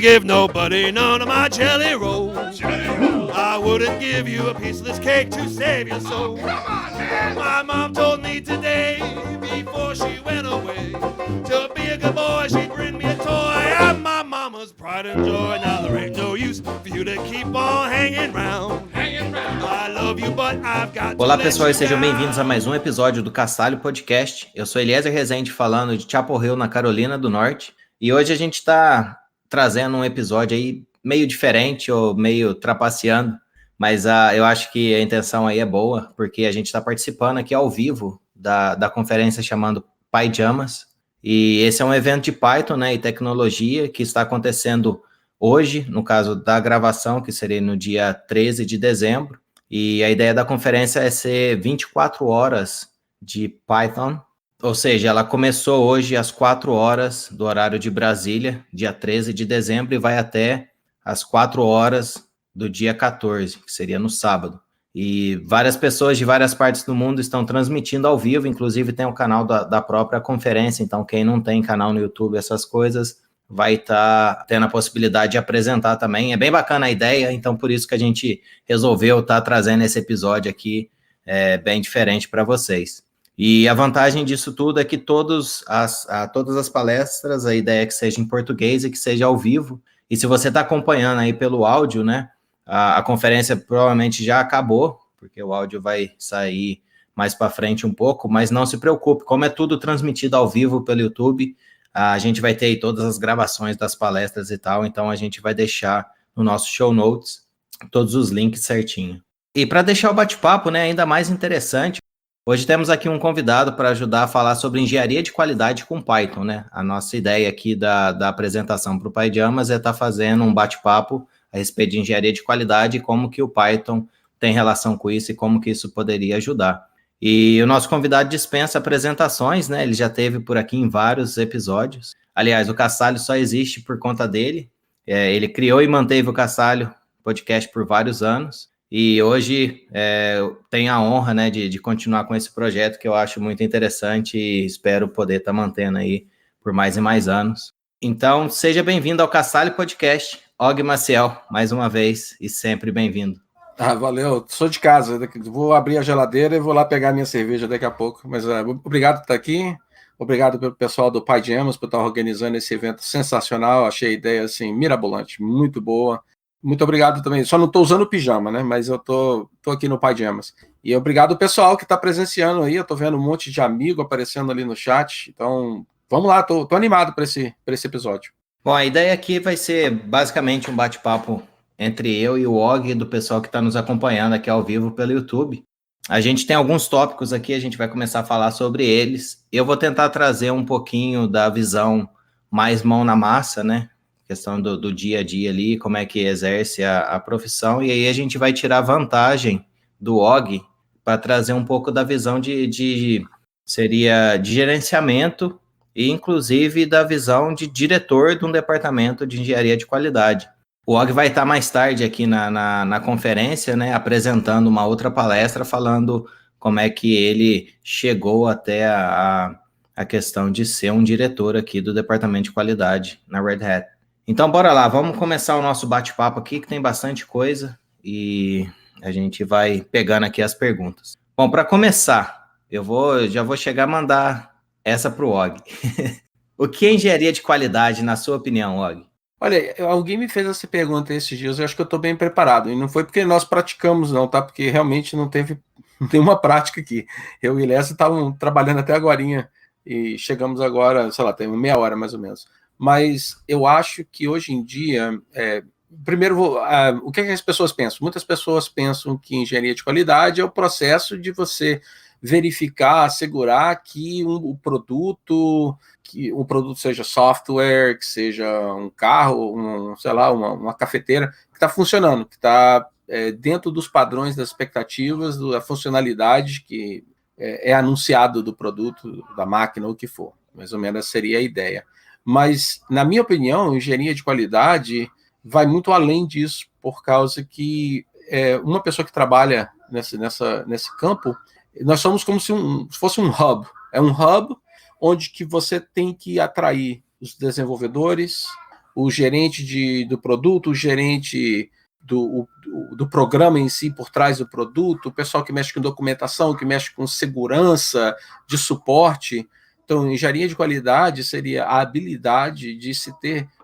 gonna give nobody none of my jelly rolls. I wouldn't give you a piece of this cake to save your soul. Come on, man. My mom told me today, before she went away, to be a good boy, she'd bring me a toy. I'm my mama's pride and joy. Now there ain't no use for you to keep on hanging round. I love you, but I've got to. Olá pessoal, e sejam bem-vindos a mais um episódio do Castalho Podcast. Eu sou Eliezer Rezende falando de Chapel Hill, na Carolina do Norte. E hoje a gente está trazendo um episódio aí meio diferente ou meio trapaceando, mas eu acho que a intenção aí é boa, porque a gente está participando aqui ao vivo da conferência chamando Pyjamas, e esse é um evento de Python, né, e tecnologia que está acontecendo hoje, no caso da gravação, que seria no dia 13 de dezembro, e a ideia da conferência é ser 24 horas de Python, ou seja, ela começou hoje às 4 horas do horário de Brasília, dia 13 de dezembro, e vai até às 4 horas do dia 14, que seria no sábado. E várias pessoas de várias partes do mundo estão transmitindo ao vivo, inclusive tem o canal da própria conferência, então quem não tem canal no YouTube, essas coisas, vai estar tendo a possibilidade de apresentar também. É bem bacana a ideia, então por isso que a gente resolveu estar trazendo esse episódio aqui, bem diferente para vocês. E a vantagem disso tudo é que todas as palestras, a ideia é que seja em português e que seja ao vivo. E se você está acompanhando aí pelo áudio, né, a conferência provavelmente já acabou, porque o áudio vai sair mais para frente um pouco, mas não se preocupe, como é tudo transmitido ao vivo pelo YouTube, a gente vai ter aí todas as gravações das palestras e tal, então a gente vai deixar no nosso show notes todos os links certinho. E para deixar o bate-papo, né, ainda mais interessante, hoje temos aqui um convidado para ajudar a falar sobre engenharia de qualidade com Python, né? A nossa ideia aqui da apresentação para o Pyjamas é estar fazendo um bate-papo a respeito de engenharia de qualidade e como que o Python tem relação com isso e como que isso poderia ajudar. E o nosso convidado dispensa apresentações, né? Ele já esteve por aqui em vários episódios. Aliás, o Castalho só existe por conta dele. Ele criou e manteve o Castalho Podcast por vários anos. E hoje tenho a honra, né, de continuar com esse projeto que eu acho muito interessante e espero poder estar mantendo aí por mais e mais anos. Então, seja bem-vindo ao Castalho Podcast, Og Maciel, mais uma vez, e sempre bem-vindo. Valeu, sou de casa, vou abrir a geladeira e vou lá pegar minha cerveja daqui a pouco, mas obrigado por estar aqui, obrigado pelo pessoal do Pyjamas por estar organizando esse evento sensacional, achei a ideia assim, mirabolante, muito boa. Muito obrigado também. Só não estou usando pijama, né? Mas eu tô aqui no Pyjamas. E obrigado ao pessoal que está presenciando aí. Eu estou vendo um monte de amigo aparecendo ali no chat. Então, vamos lá. Tô animado para esse episódio. Bom, a ideia aqui vai ser basicamente um bate-papo entre eu e o Og, do pessoal que está nos acompanhando aqui ao vivo pelo YouTube. A gente tem alguns tópicos aqui, a gente vai começar a falar sobre eles. Eu vou tentar trazer um pouquinho da visão mais mão na massa, né? Questão do dia a dia ali, como é que exerce a profissão, e aí a gente vai tirar vantagem do Og para trazer um pouco da visão de gerenciamento e inclusive da visão de diretor de um departamento de engenharia de qualidade. O Og vai estar mais tarde aqui na conferência, né, apresentando uma outra palestra falando como é que ele chegou até a questão de ser um diretor aqui do departamento de qualidade na Red Hat. Então, bora lá, vamos começar o nosso bate-papo aqui, que tem bastante coisa, e a gente vai pegando aqui as perguntas. Bom, para começar, já vou chegar a mandar essa para o Og. O que é engenharia de qualidade, na sua opinião, Og? Olha, alguém me fez essa pergunta esses dias, eu acho que eu estou bem preparado, e não foi porque nós praticamos não, tá? Porque realmente não tem uma prática aqui. Eu e o Lécio estavam trabalhando até agorinha, e chegamos agora, sei lá, tem meia hora mais ou menos. Mas eu acho que hoje em dia, primeiro, o que as pessoas pensam? Muitas pessoas pensam que engenharia de qualidade é o processo de você verificar, assegurar que o produto seja software, que seja um carro, sei lá, uma cafeteira, que está funcionando, que está dentro dos padrões das expectativas, da funcionalidade que é anunciado do produto, da máquina, ou o que for. Mais ou menos seria a ideia. Mas, na minha opinião, engenharia de qualidade vai muito além disso, por causa que uma pessoa que trabalha nesse campo, nós somos como se fosse um hub. É um hub onde que você tem que atrair os desenvolvedores, o gerente do produto, o gerente do programa em si por trás do produto, o pessoal que mexe com documentação, que mexe com segurança, de suporte. Então, engenharia de qualidade seria a habilidade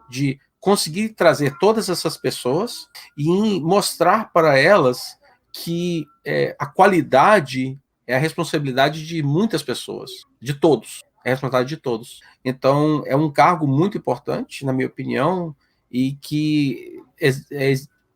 de conseguir trazer todas essas pessoas e mostrar para elas que a qualidade é a responsabilidade de muitas pessoas, de todos, é a responsabilidade de todos. Então, é um cargo muito importante, na minha opinião, e que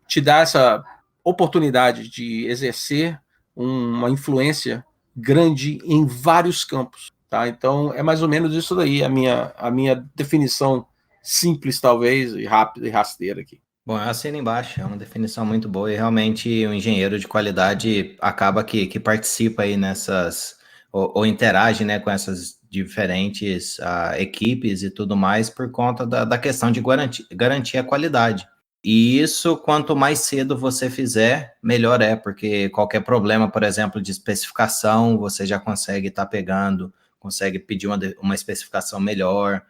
te dá essa oportunidade de exercer uma influência grande em vários campos. Tá? Então, é mais ou menos isso daí, a minha definição simples, talvez, e rápida e rasteira aqui. Bom, eu assino embaixo, é uma definição muito boa e realmente o engenheiro de qualidade acaba que participa aí nessas, ou interage, né, com essas diferentes equipes e tudo mais por conta da questão de garantir a qualidade. E isso, quanto mais cedo você fizer, melhor é, porque qualquer problema, por exemplo, de especificação, você já consegue estar pegando, consegue pedir uma especificação melhor,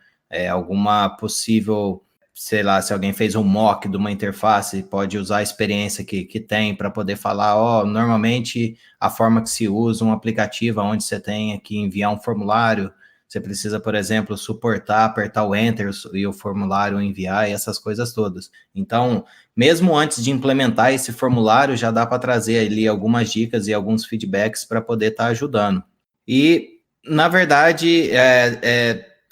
alguma possível, sei lá, se alguém fez um mock de uma interface, pode usar a experiência que tem para poder falar, normalmente a forma que se usa um aplicativo onde você tem que enviar um formulário, você precisa, por exemplo, suportar, apertar o Enter e o formulário enviar e essas coisas todas. Então, mesmo antes de implementar esse formulário, já dá para trazer ali algumas dicas e alguns feedbacks para poder estar ajudando. E, na verdade,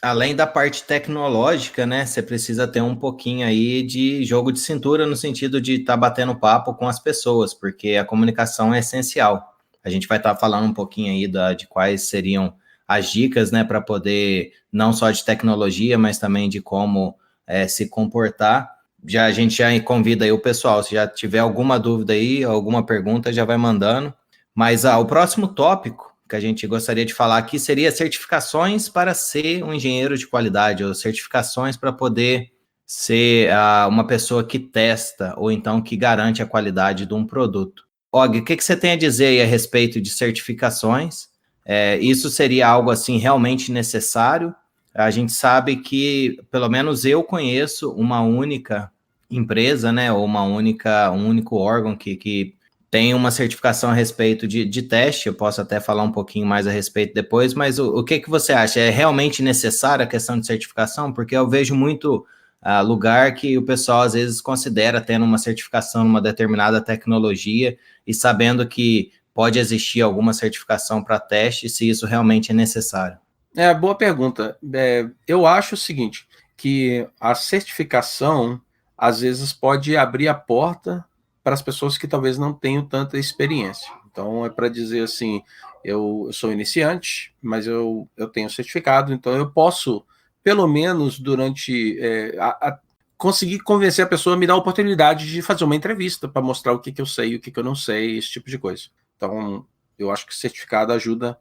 além da parte tecnológica, né, você precisa ter um pouquinho aí de jogo de cintura no sentido de estar batendo papo com as pessoas, porque a comunicação é essencial. A gente vai estar falando um pouquinho aí de quais seriam as dicas, né, para poder, não só de tecnologia, mas também de como se comportar. A gente já convida aí o pessoal, se já tiver alguma dúvida aí, alguma pergunta, já vai mandando. Mas o próximo tópico que a gente gostaria de falar aqui seria certificações para ser um engenheiro de qualidade, ou certificações para poder ser uma pessoa que testa, ou então que garante a qualidade de um produto. Og, o que você tem a dizer aí a respeito de certificações? Isso seria algo assim realmente necessário? A gente sabe que, pelo menos eu conheço uma única empresa, né, ou um único órgão que tem uma certificação a respeito de teste. Eu posso até falar um pouquinho mais a respeito depois, mas o que você acha? É realmente necessária a questão de certificação? Porque eu vejo muito lugar que o pessoal às vezes considera tendo uma certificação numa determinada tecnologia e sabendo que pode existir alguma certificação para teste, se isso realmente é necessário. Boa pergunta. Eu acho o seguinte, que a certificação, às vezes, pode abrir a porta para as pessoas que talvez não tenham tanta experiência. Então, é para dizer assim, eu sou iniciante, mas eu tenho certificado, então eu posso, pelo menos durante... conseguir convencer a pessoa a me dar a oportunidade de fazer uma entrevista para mostrar o que eu sei e o que eu não sei, esse tipo de coisa. Então, eu acho que o certificado ajuda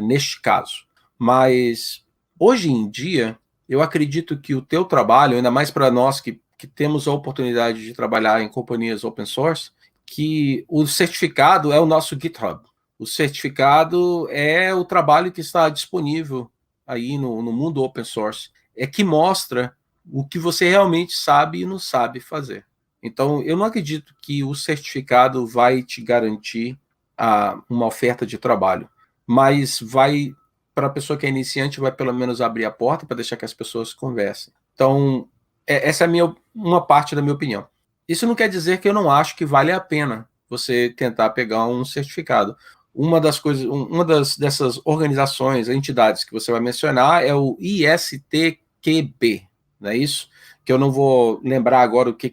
neste caso. Mas, hoje em dia, eu acredito que o teu trabalho, ainda mais para nós que temos a oportunidade de trabalhar em companhias open source, que o certificado é o nosso GitHub. O certificado é o trabalho que está disponível aí no mundo open source. É que mostra o que você realmente sabe e não sabe fazer. Então, eu não acredito que o certificado vai te garantir uma oferta de trabalho, mas vai, para a pessoa que é iniciante, vai pelo menos abrir a porta para deixar que as pessoas conversem. Então, essa é uma parte da minha opinião. Isso não quer dizer que eu não acho que vale a pena você tentar pegar um certificado. Uma dessas organizações, entidades que você vai mencionar é o ISTQB, não é isso? Que eu não vou lembrar agora o que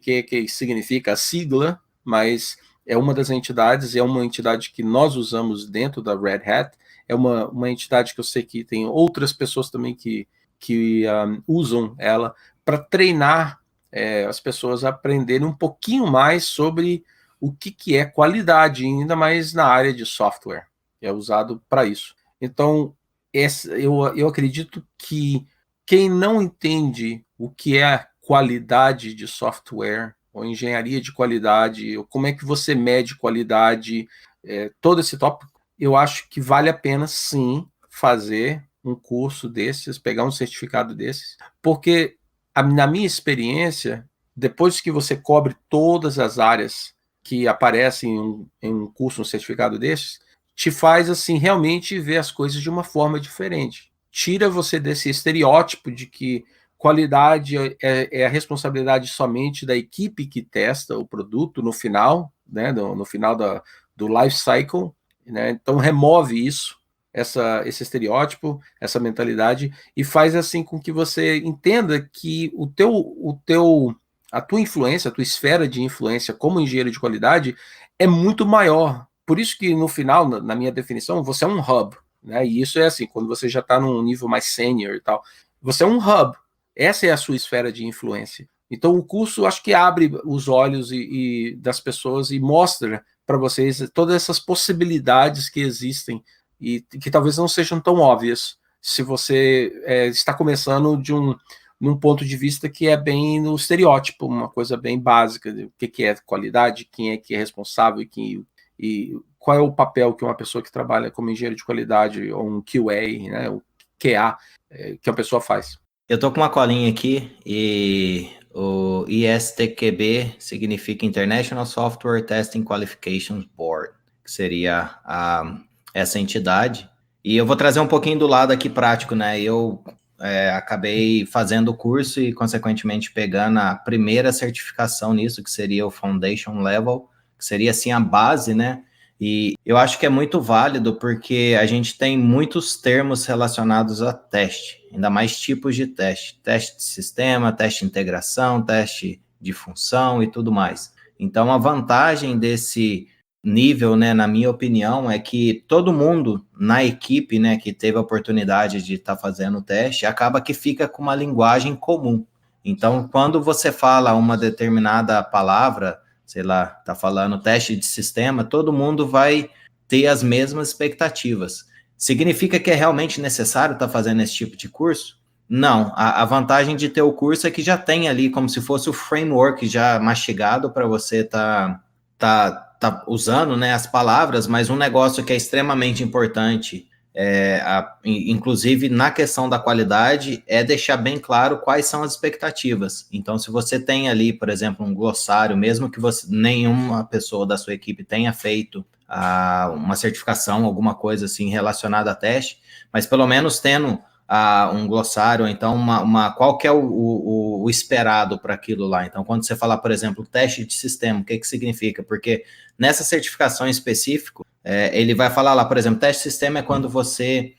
significa a sigla, mas é uma das entidades, é uma entidade que nós usamos dentro da Red Hat, é uma entidade que eu sei que tem outras pessoas também que usam ela para treinar as pessoas a aprenderem um pouquinho mais sobre o que é qualidade, ainda mais na área de software, que é usado para isso. Então, eu acredito que quem não entende o que é qualidade de software, ou engenharia de qualidade, ou como é que você mede qualidade, todo esse tópico, eu acho que vale a pena, sim, fazer um curso desses, pegar um certificado desses, porque na minha experiência, depois que você cobre todas as áreas que aparecem em um curso, um certificado desses, te faz, assim, realmente ver as coisas de uma forma diferente. Tira você desse estereótipo de que qualidade é a responsabilidade somente da equipe que testa o produto no final, né, no final do life cycle, né? Então remove isso, esse estereótipo, essa mentalidade, e faz assim com que você entenda que a tua influência, a tua esfera de influência como engenheiro de qualidade é muito maior. Por isso que no final, na minha definição, você é um hub, né? E isso é assim, quando você já está num nível mais sênior e tal, você é um hub. Essa é a sua esfera de influência. Então o curso, acho que abre os olhos das pessoas e mostra para vocês todas essas possibilidades que existem e que talvez não sejam tão óbvias se você está começando num ponto de vista que é bem no estereótipo, uma coisa bem básica, o que é qualidade, quem é que é responsável e qual é o papel que uma pessoa que trabalha como engenheiro de qualidade ou um QA, né, o QA, que a pessoa faz. Eu tô com uma colinha aqui e o ISTQB significa International Software Testing Qualifications Board, que seria essa entidade. E eu vou trazer um pouquinho do lado aqui prático, né? Eu acabei fazendo o curso e, consequentemente, pegando a primeira certificação nisso, que seria o Foundation Level, que seria, assim, a base, né? E eu acho que é muito válido porque a gente tem muitos termos relacionados a teste, ainda mais tipos de teste. Teste de sistema, teste de integração, teste de função e tudo mais. Então, a vantagem desse nível, né, na minha opinião, é que todo mundo na equipe, né, que teve a oportunidade de estar fazendo o teste, acaba que fica com uma linguagem comum. Então, quando você fala uma determinada palavra, sei lá, tá falando teste de sistema, todo mundo vai ter as mesmas expectativas. Significa que é realmente necessário estar fazendo esse tipo de curso? Não. A vantagem de ter o curso é que já tem ali como se fosse o framework já mastigado para você tá usando, né, as palavras, mas um negócio que é extremamente importante, inclusive na questão da qualidade, é deixar bem claro quais são as expectativas. Então, se você tem ali, por exemplo, um glossário, mesmo que nenhuma pessoa da sua equipe tenha feito uma certificação, alguma coisa assim relacionada a teste, mas pelo menos tendo um glossário, então qual que é o esperado para aquilo lá. Então, quando você falar, por exemplo, teste de sistema, o que significa? Porque nessa certificação em específico, ele vai falar lá, por exemplo, teste de sistema é quando você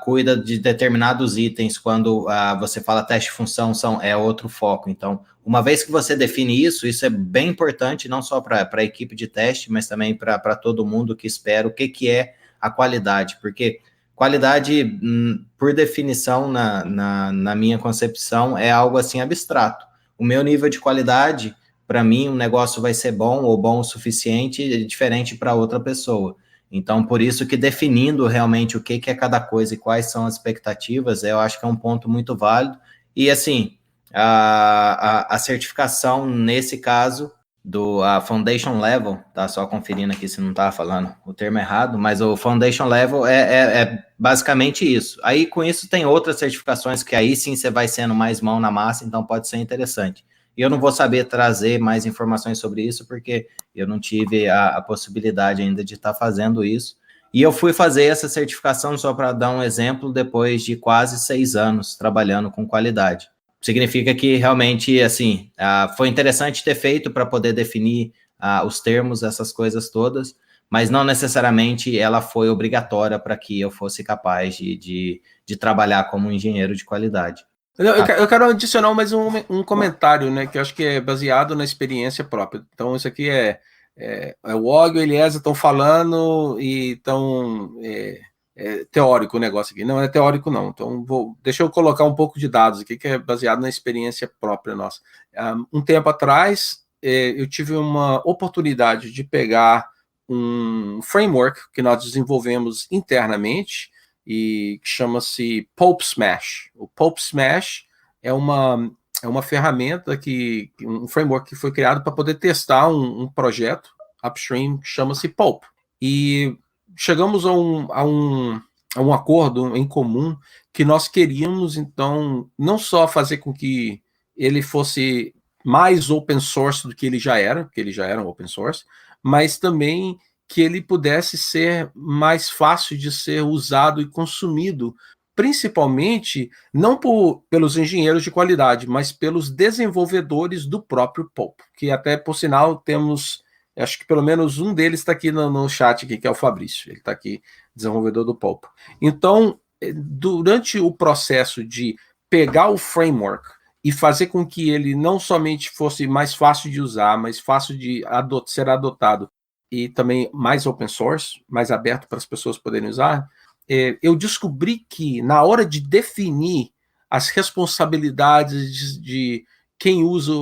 cuida de determinados itens, quando você fala teste de função, é outro foco. Então, uma vez que você define isso é bem importante, não só para a equipe de teste, mas também para todo mundo que espera o que é a qualidade, porque qualidade, por definição, na minha concepção, é algo assim abstrato. O meu nível de qualidade, para mim, um negócio vai ser bom ou bom o suficiente, diferente para outra pessoa. Então, por isso que definindo realmente o que é cada coisa e quais são as expectativas, eu acho que é um ponto muito válido. E, assim, a certificação, nesse caso, a Foundation Level, tá só conferindo aqui se não estava falando o termo errado, mas o Foundation Level é basicamente isso. Aí, com isso, tem outras certificações que aí sim você vai sendo mais mão na massa, então pode ser interessante. E eu não vou saber trazer mais informações sobre isso, porque eu não tive a possibilidade ainda de estar fazendo isso. E eu fui fazer essa certificação, só para dar um exemplo, depois de quase 6 anos trabalhando com qualidade. Significa que realmente, assim, foi interessante ter feito para poder definir os termos, essas coisas todas, mas não necessariamente ela foi obrigatória para que eu fosse capaz de trabalhar como engenheiro de qualidade. Eu quero adicionar mais um comentário, né, que eu acho que é baseado na experiência própria. Então, isso aqui o Og e o Eliezer estão falando e estão... teórico o negócio aqui. Não é teórico, não. Então, deixa eu colocar um pouco de dados aqui, que é baseado na experiência própria nossa. Um tempo atrás, eu tive uma oportunidade de pegar um framework que nós desenvolvemos internamente e que chama-se Pulp Smash. O Pulp Smash é uma ferramenta, um framework que foi criado para poder testar um projeto upstream que chama-se Pulp. E chegamos a um acordo em comum que nós queríamos, então, não só fazer com que ele fosse mais open source do que ele já era, porque ele já era um open source, mas também que ele pudesse ser mais fácil de ser usado e consumido, principalmente não pelos engenheiros de qualidade, mas pelos desenvolvedores do próprio Pulp, que até, por sinal, temos, acho que pelo menos um deles está aqui no chat, aqui, que é o Fabrício, ele está aqui, desenvolvedor do Pulp. Então, durante o processo de pegar o framework e fazer com que ele não somente fosse mais fácil de usar, mas fácil de ser adotado, e também mais open source, mais aberto para as pessoas poderem usar, eu descobri que na hora de definir as responsabilidades de quem usa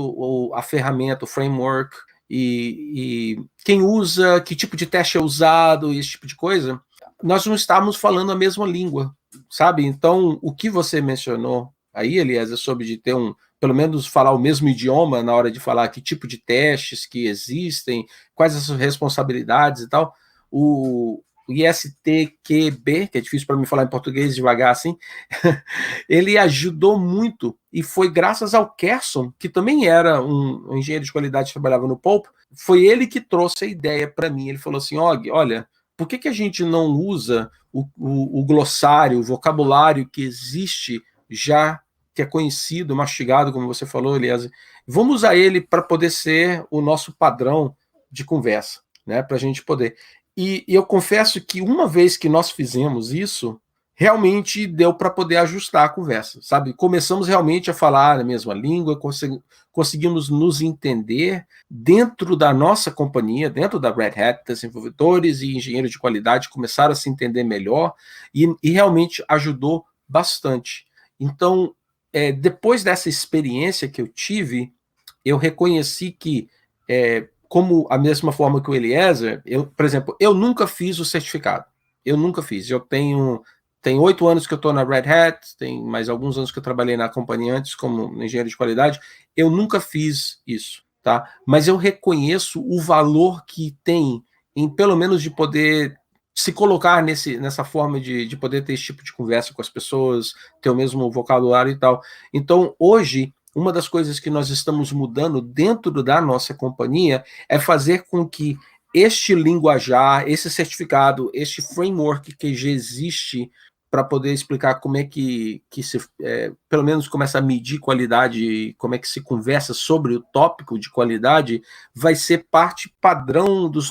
a ferramenta, o framework, e quem usa, que tipo de teste é usado, esse tipo de coisa, nós não estávamos falando a mesma língua, sabe? Então, o que você mencionou aí, Eliezer, sobre de ter pelo menos falar o mesmo idioma na hora de falar que tipo de testes que existem, quais as responsabilidades e tal, o ISTQB, que é difícil para mim falar em português devagar assim, ele ajudou muito, e foi graças ao Kerson, que também era um engenheiro de qualidade que trabalhava no Pulp, foi ele que trouxe a ideia para mim. Ele falou assim, olha, por que a gente não usa o glossário, o vocabulário que existe já, que é conhecido, mastigado, como você falou, Eliezer, vamos usar ele para poder ser o nosso padrão de conversa, né, para a gente poder. E eu confesso que uma vez que nós fizemos isso, realmente deu para poder ajustar a conversa, sabe? Começamos realmente a falar a mesma língua, conseguimos nos entender dentro da nossa companhia, dentro da Red Hat, desenvolvedores e engenheiros de qualidade começaram a se entender melhor e realmente ajudou bastante. Então, depois dessa experiência que eu tive, eu reconheci que, como a mesma forma que o Eliezer, por exemplo, eu nunca fiz o certificado. Eu nunca fiz. Eu tenho 8 anos que eu estou na Red Hat, tem mais alguns anos que eu trabalhei na companhia antes como engenheiro de qualidade. Eu nunca fiz isso, tá? Mas eu reconheço o valor que tem em, pelo menos, de poder se colocar nessa forma de poder ter esse tipo de conversa com as pessoas, ter o mesmo vocabulário e tal. Então, hoje, uma das coisas que nós estamos mudando dentro da nossa companhia é fazer com que este linguajar, esse certificado, este framework que já existe para poder explicar como é que se, pelo menos começa a medir qualidade, como é que se conversa sobre o tópico de qualidade, vai ser parte padrão dos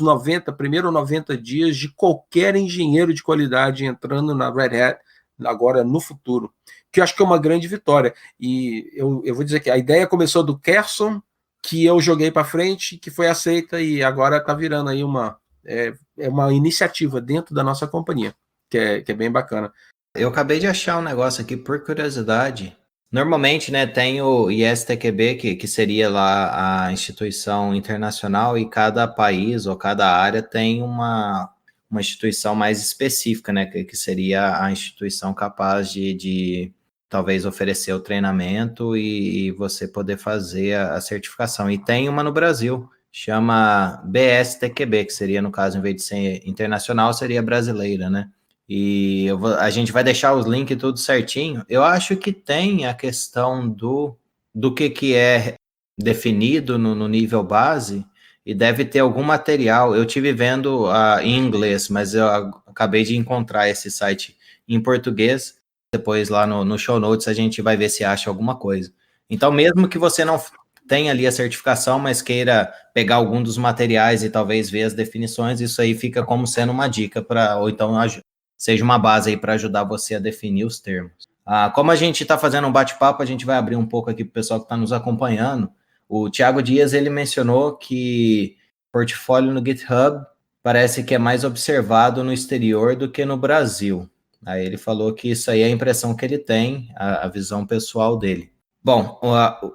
primeiros 90 dias de qualquer engenheiro de qualidade entrando na Red Hat agora no futuro, que eu acho que é uma grande vitória. E eu vou dizer que a ideia começou do Kerson, que eu joguei para frente, que foi aceita e agora está virando aí uma iniciativa dentro da nossa companhia, que é bem bacana. Eu acabei de achar um negócio aqui por curiosidade. Normalmente, né, tem o ISTQB, que seria lá a instituição internacional, e cada país ou cada área tem uma instituição mais específica, né, que seria a instituição capaz de talvez oferecer o treinamento e você poder fazer a certificação. E tem uma no Brasil, chama BSTQB, que seria, no caso, em vez de ser internacional, seria brasileira, né? E a gente vai deixar os links tudo certinho. Eu acho que tem a questão do que é definido no nível base, e deve ter algum material. Eu tive vendo em inglês, mas eu acabei de encontrar esse site em português. Depois lá no show notes a gente vai ver se acha alguma coisa. Então, mesmo que você não tenha ali a certificação, mas queira pegar algum dos materiais e talvez ver as definições, isso aí fica como sendo uma dica ou então seja uma base aí para ajudar você a definir os termos. Como a gente está fazendo um bate-papo, a gente vai abrir um pouco aqui para o pessoal que está nos acompanhando. O Thiago Dias, ele mencionou que portfólio no GitHub parece que é mais observado no exterior do que no Brasil. Aí ele falou que isso aí é a impressão que ele tem, a visão pessoal dele. Bom,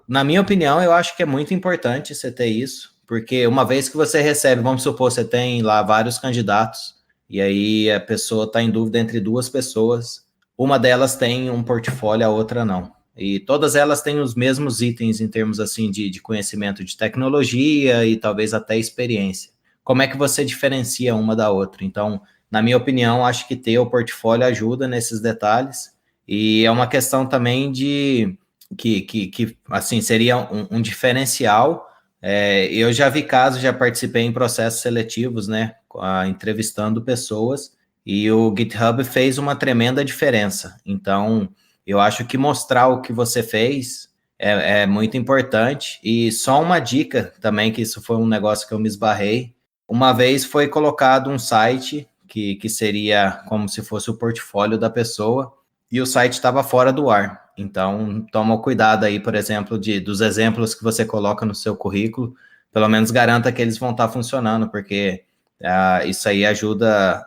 na minha opinião, eu acho que é muito importante você ter isso, porque uma vez que você recebe, vamos supor, você tem lá vários candidatos, e aí a pessoa está em dúvida entre duas pessoas, uma delas tem um portfólio, a outra não. E todas elas têm os mesmos itens em termos assim de conhecimento de tecnologia e talvez até experiência. Como é que você diferencia uma da outra? Então, na minha opinião, acho que ter o portfólio ajuda nesses detalhes, e é uma questão também de que assim, seria um diferencial. Eu já vi casos, já participei em processos seletivos, né, entrevistando pessoas, e o GitHub fez uma tremenda diferença. Então, eu acho que mostrar o que você fez é muito importante. E só uma dica também, que isso foi um negócio que eu me esbarrei. Uma vez foi colocado um site que seria como se fosse o portfólio da pessoa, e o site estava fora do ar. Então, toma cuidado aí, por exemplo, dos exemplos que você coloca no seu currículo, pelo menos garanta que eles vão estar funcionando, porque isso aí ajuda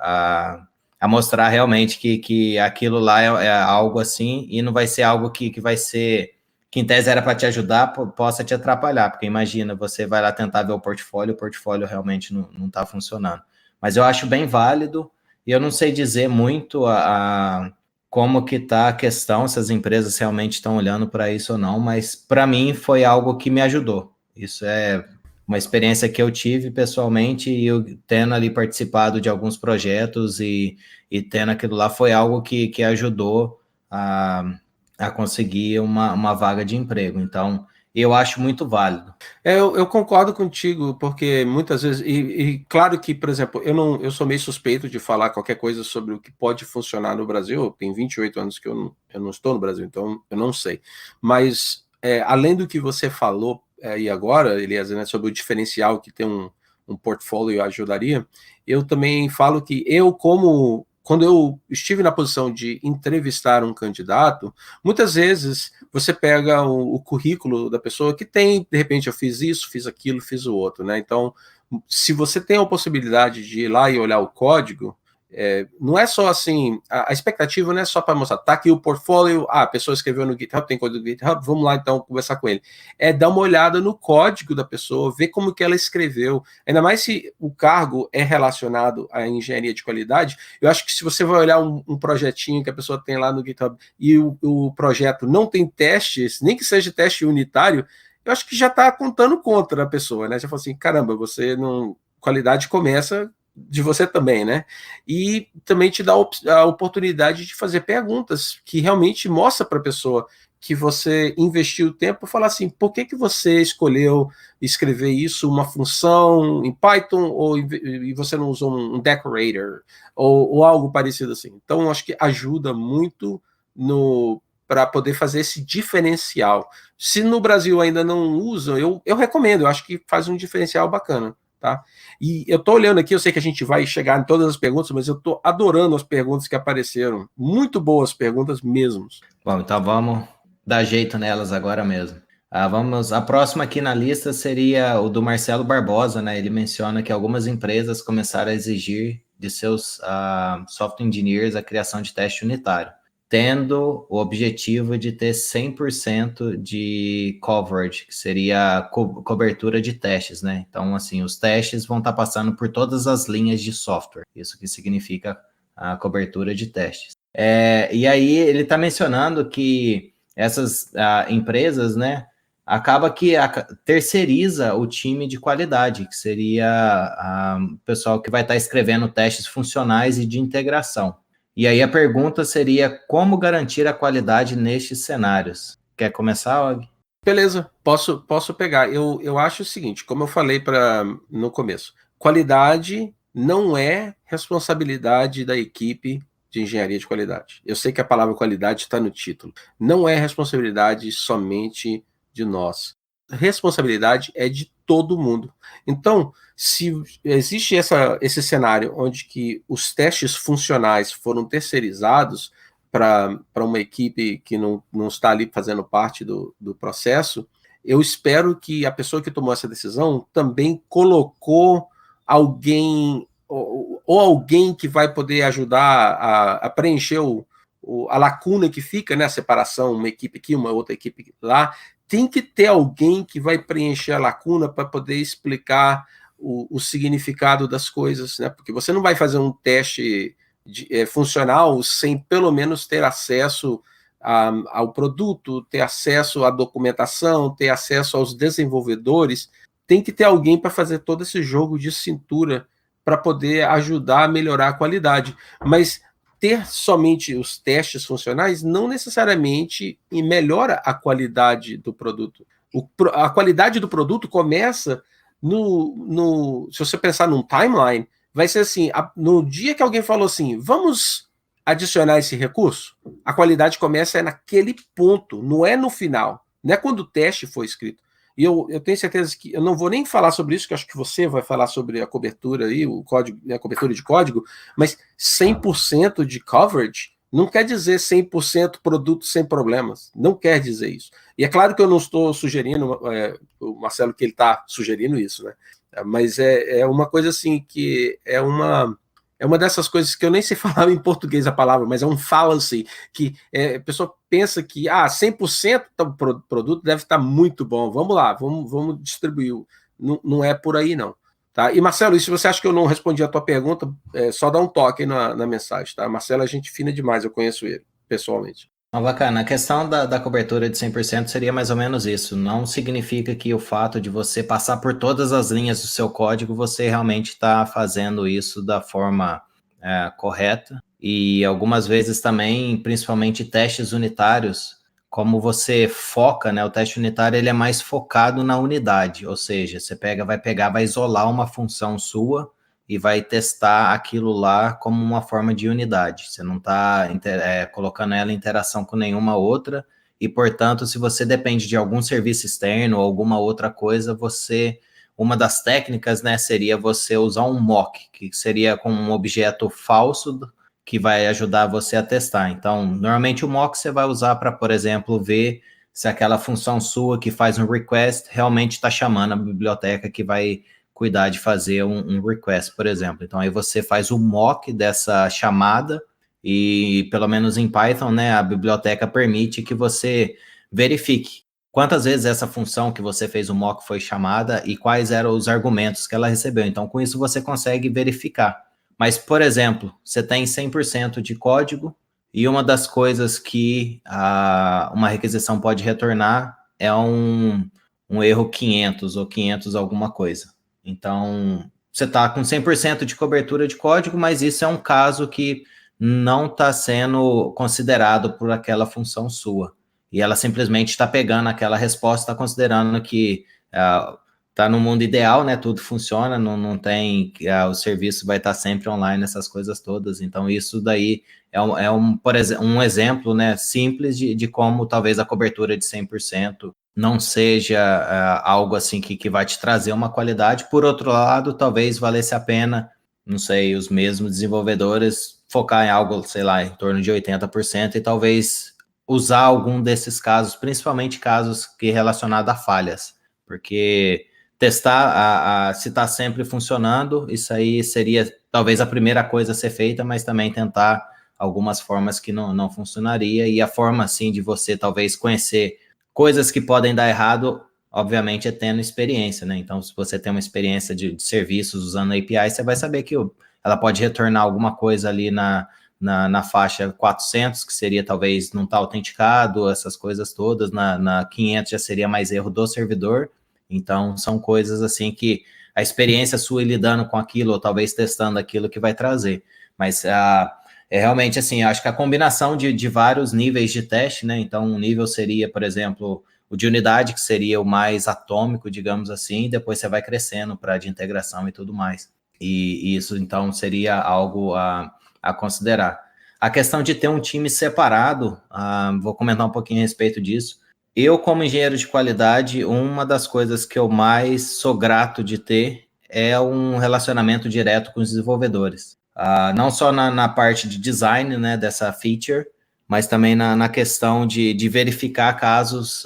a mostrar realmente que aquilo lá é algo assim, e não vai ser algo que vai ser, que em tese era para te ajudar, possa te atrapalhar, porque imagina, você vai lá tentar ver o portfólio realmente não está funcionando. Mas eu acho bem válido, e eu não sei dizer muito como que está a questão, se as empresas realmente estão olhando para isso ou não, mas para mim foi algo que me ajudou. Isso é uma experiência que eu tive pessoalmente, e eu tendo ali participado de alguns projetos e tendo aquilo lá, foi algo que ajudou a conseguir uma vaga de emprego. Então, eu acho muito válido. Eu concordo contigo, porque muitas vezes, e claro que, por exemplo, eu sou meio suspeito de falar qualquer coisa sobre o que pode funcionar no Brasil. Tem 28 anos que eu não estou no Brasil, então eu não sei. Mas, além do que você falou e agora, Eliezer, né, sobre o diferencial que tem um portfólio ajudaria, eu também falo que quando eu estive na posição de entrevistar um candidato, muitas vezes você pega o currículo da pessoa que tem, de repente, eu fiz isso, fiz aquilo, fiz o outro, né? Então, se você tem a possibilidade de ir lá e olhar o código, não é só assim, a expectativa não é só para mostrar, tá aqui o portfólio, a pessoa escreveu no GitHub, tem código do GitHub, vamos lá então conversar com ele. Dar uma olhada no código da pessoa, ver como que ela escreveu, ainda mais se o cargo é relacionado à engenharia de qualidade. Eu acho que se você vai olhar um projetinho que a pessoa tem lá no GitHub e o projeto não tem testes, nem que seja teste unitário, eu acho que já está contando contra a pessoa, né? Já falou assim, caramba, você não... Qualidade começa de você também, né? E também te dá a oportunidade de fazer perguntas que realmente mostra para a pessoa que você investiu tempo, falar assim, por que você escolheu escrever isso, uma função em Python, e você não usou um decorator, ou algo parecido assim. Então, acho que ajuda muito para poder fazer esse diferencial. Se no Brasil ainda não usam, eu recomendo, eu acho que faz um diferencial bacana. Tá? E eu estou olhando aqui, eu sei que a gente vai chegar em todas as perguntas, mas eu estou adorando as perguntas que apareceram. Muito boas perguntas mesmo. Bom, então vamos dar jeito nelas agora mesmo. A próxima aqui na lista seria o do Marcelo Barbosa, né? Ele menciona que algumas empresas começaram a exigir de seus software engineers a criação de teste unitário, tendo o objetivo de ter 100% de coverage, que seria cobertura de testes, né? Então, assim, os testes vão estar passando por todas as linhas de software. Isso que significa a cobertura de testes. E aí ele está mencionando que essas empresas, né, acaba que terceiriza o time de qualidade, que seria o pessoal que vai estar escrevendo testes funcionais e de integração. E aí a pergunta seria, como garantir a qualidade nestes cenários? Quer começar, Og? Beleza, posso pegar. Eu acho o seguinte, como eu falei no começo, qualidade não é responsabilidade da equipe de engenharia de qualidade. Eu sei que a palavra qualidade está no título. Não é responsabilidade somente de nós. Responsabilidade é de todo mundo. Então, se existe esse cenário onde que os testes funcionais foram terceirizados para uma equipe que não está ali fazendo parte do processo, eu espero que a pessoa que tomou essa decisão também colocou alguém, ou alguém que vai poder ajudar a preencher a lacuna que fica, né, a separação, uma equipe aqui, uma outra equipe lá. Tem que ter alguém que vai preencher a lacuna para poder explicar o significado das coisas, né? Porque você não vai fazer um teste funcional sem pelo menos ter acesso ao produto, ter acesso à documentação, ter acesso aos desenvolvedores. Tem que ter alguém para fazer todo esse jogo de cintura para poder ajudar a melhorar a qualidade. Mas ter somente os testes funcionais não necessariamente melhora a qualidade do produto. A qualidade do produto começa se você pensar num timeline, vai ser assim, no dia que alguém falou assim, vamos adicionar esse recurso, a qualidade começa naquele ponto, não é no final, não é quando o teste foi escrito. E eu tenho certeza que eu não vou nem falar sobre isso, que acho que você vai falar sobre a cobertura aí, o código, a cobertura de código, mas 100% de coverage não quer dizer 100% produto sem problemas. Não quer dizer isso. E é claro que eu não estou sugerindo, o Marcelo, que ele está sugerindo isso, né? Mas é uma coisa assim que é uma dessas coisas que eu nem sei falar em português a palavra, mas é um fallacy, que a pessoa pensa que 100% do produto deve estar muito bom, vamos lá, vamos distribuir. Não é por aí, não. Tá? E, Marcelo, e se você acha que eu não respondi a tua pergunta, só dá um toque aí na mensagem. Tá? Marcelo é gente fina demais, eu conheço ele pessoalmente. Bacana. A questão da cobertura de 100% seria mais ou menos isso. Não significa que o fato de você passar por todas as linhas do seu código, você realmente está fazendo isso da forma correta. E algumas vezes também, principalmente testes unitários, como você foca, né? O teste unitário ele é mais focado na unidade, ou seja, você vai isolar uma função sua e vai testar aquilo lá como uma forma de unidade. Você não está colocando ela em interação com nenhuma outra, e, portanto, se você depende de algum serviço externo ou alguma outra coisa, uma das técnicas, né, seria você usar um mock, que seria com um objeto falso que vai ajudar você a testar. Então, normalmente o mock você vai usar para, por exemplo, ver se aquela função sua que faz um request realmente está chamando a biblioteca que vai cuidar de fazer um request, por exemplo. Então, aí você faz o mock dessa chamada e, pelo menos em Python, né, a biblioteca permite que você verifique quantas vezes essa função que você fez o mock foi chamada e quais eram os argumentos que ela recebeu. Então, com isso, você consegue verificar. Mas, por exemplo, você tem 100% de código e uma das coisas que uma requisição pode retornar é um erro 500 ou 500 alguma coisa. Então, você está com 100% de cobertura de código, mas isso é um caso que não está sendo considerado por aquela função sua. E ela simplesmente está pegando aquela resposta, está considerando que está no mundo ideal, né? Tudo funciona, não tem... o serviço vai estar sempre online, essas coisas todas. Então, isso daí por exemplo, um exemplo, né, simples de como talvez a cobertura de 100% não seja algo assim que vai te trazer uma qualidade. Por outro lado, talvez valesse a pena, não sei, os mesmos desenvolvedores focar em algo, sei lá, em torno de 80% e talvez usar algum desses casos, principalmente casos que relacionados a falhas, porque testar se está sempre funcionando, isso aí seria talvez a primeira coisa a ser feita, mas também tentar algumas formas que não funcionaria, e a forma, assim, de você talvez conhecer coisas que podem dar errado, obviamente, é tendo experiência, né? Então, se você tem uma experiência de serviços usando API, você vai saber que ela pode retornar alguma coisa ali na faixa 400, que seria talvez não estar autenticado, essas coisas todas. Na 500 já seria mais erro do servidor. Então, são coisas assim que a experiência sua lidando com aquilo, ou talvez testando aquilo que vai trazer. Mas é realmente assim, acho que a combinação de vários níveis de teste, né? Então, um nível seria, por exemplo, o de unidade, que seria o mais atômico, digamos assim, e depois você vai crescendo para de integração e tudo mais. E isso, então, seria algo a considerar. A questão de ter um time separado, vou comentar um pouquinho a respeito disso. Eu, como engenheiro de qualidade, uma das coisas que eu mais sou grato de ter é um relacionamento direto com os desenvolvedores. Não só na parte de design, né, dessa feature, mas também na questão de verificar casos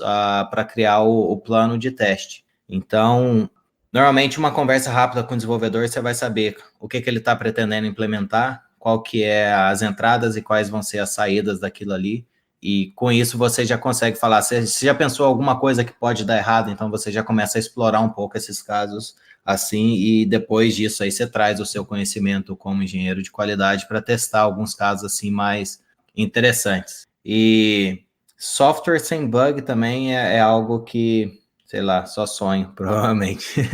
para criar o plano de teste. Então, normalmente uma conversa rápida com o desenvolvedor, você vai saber o que ele está pretendendo implementar, qual que é as entradas e quais vão ser as saídas daquilo ali. E com isso você já consegue falar, você já pensou alguma coisa que pode dar errado, então você já começa a explorar um pouco esses casos assim, e depois disso aí você traz o seu conhecimento como engenheiro de qualidade para testar alguns casos assim mais interessantes. E software sem bug também é algo que, sei lá, só sonho, provavelmente.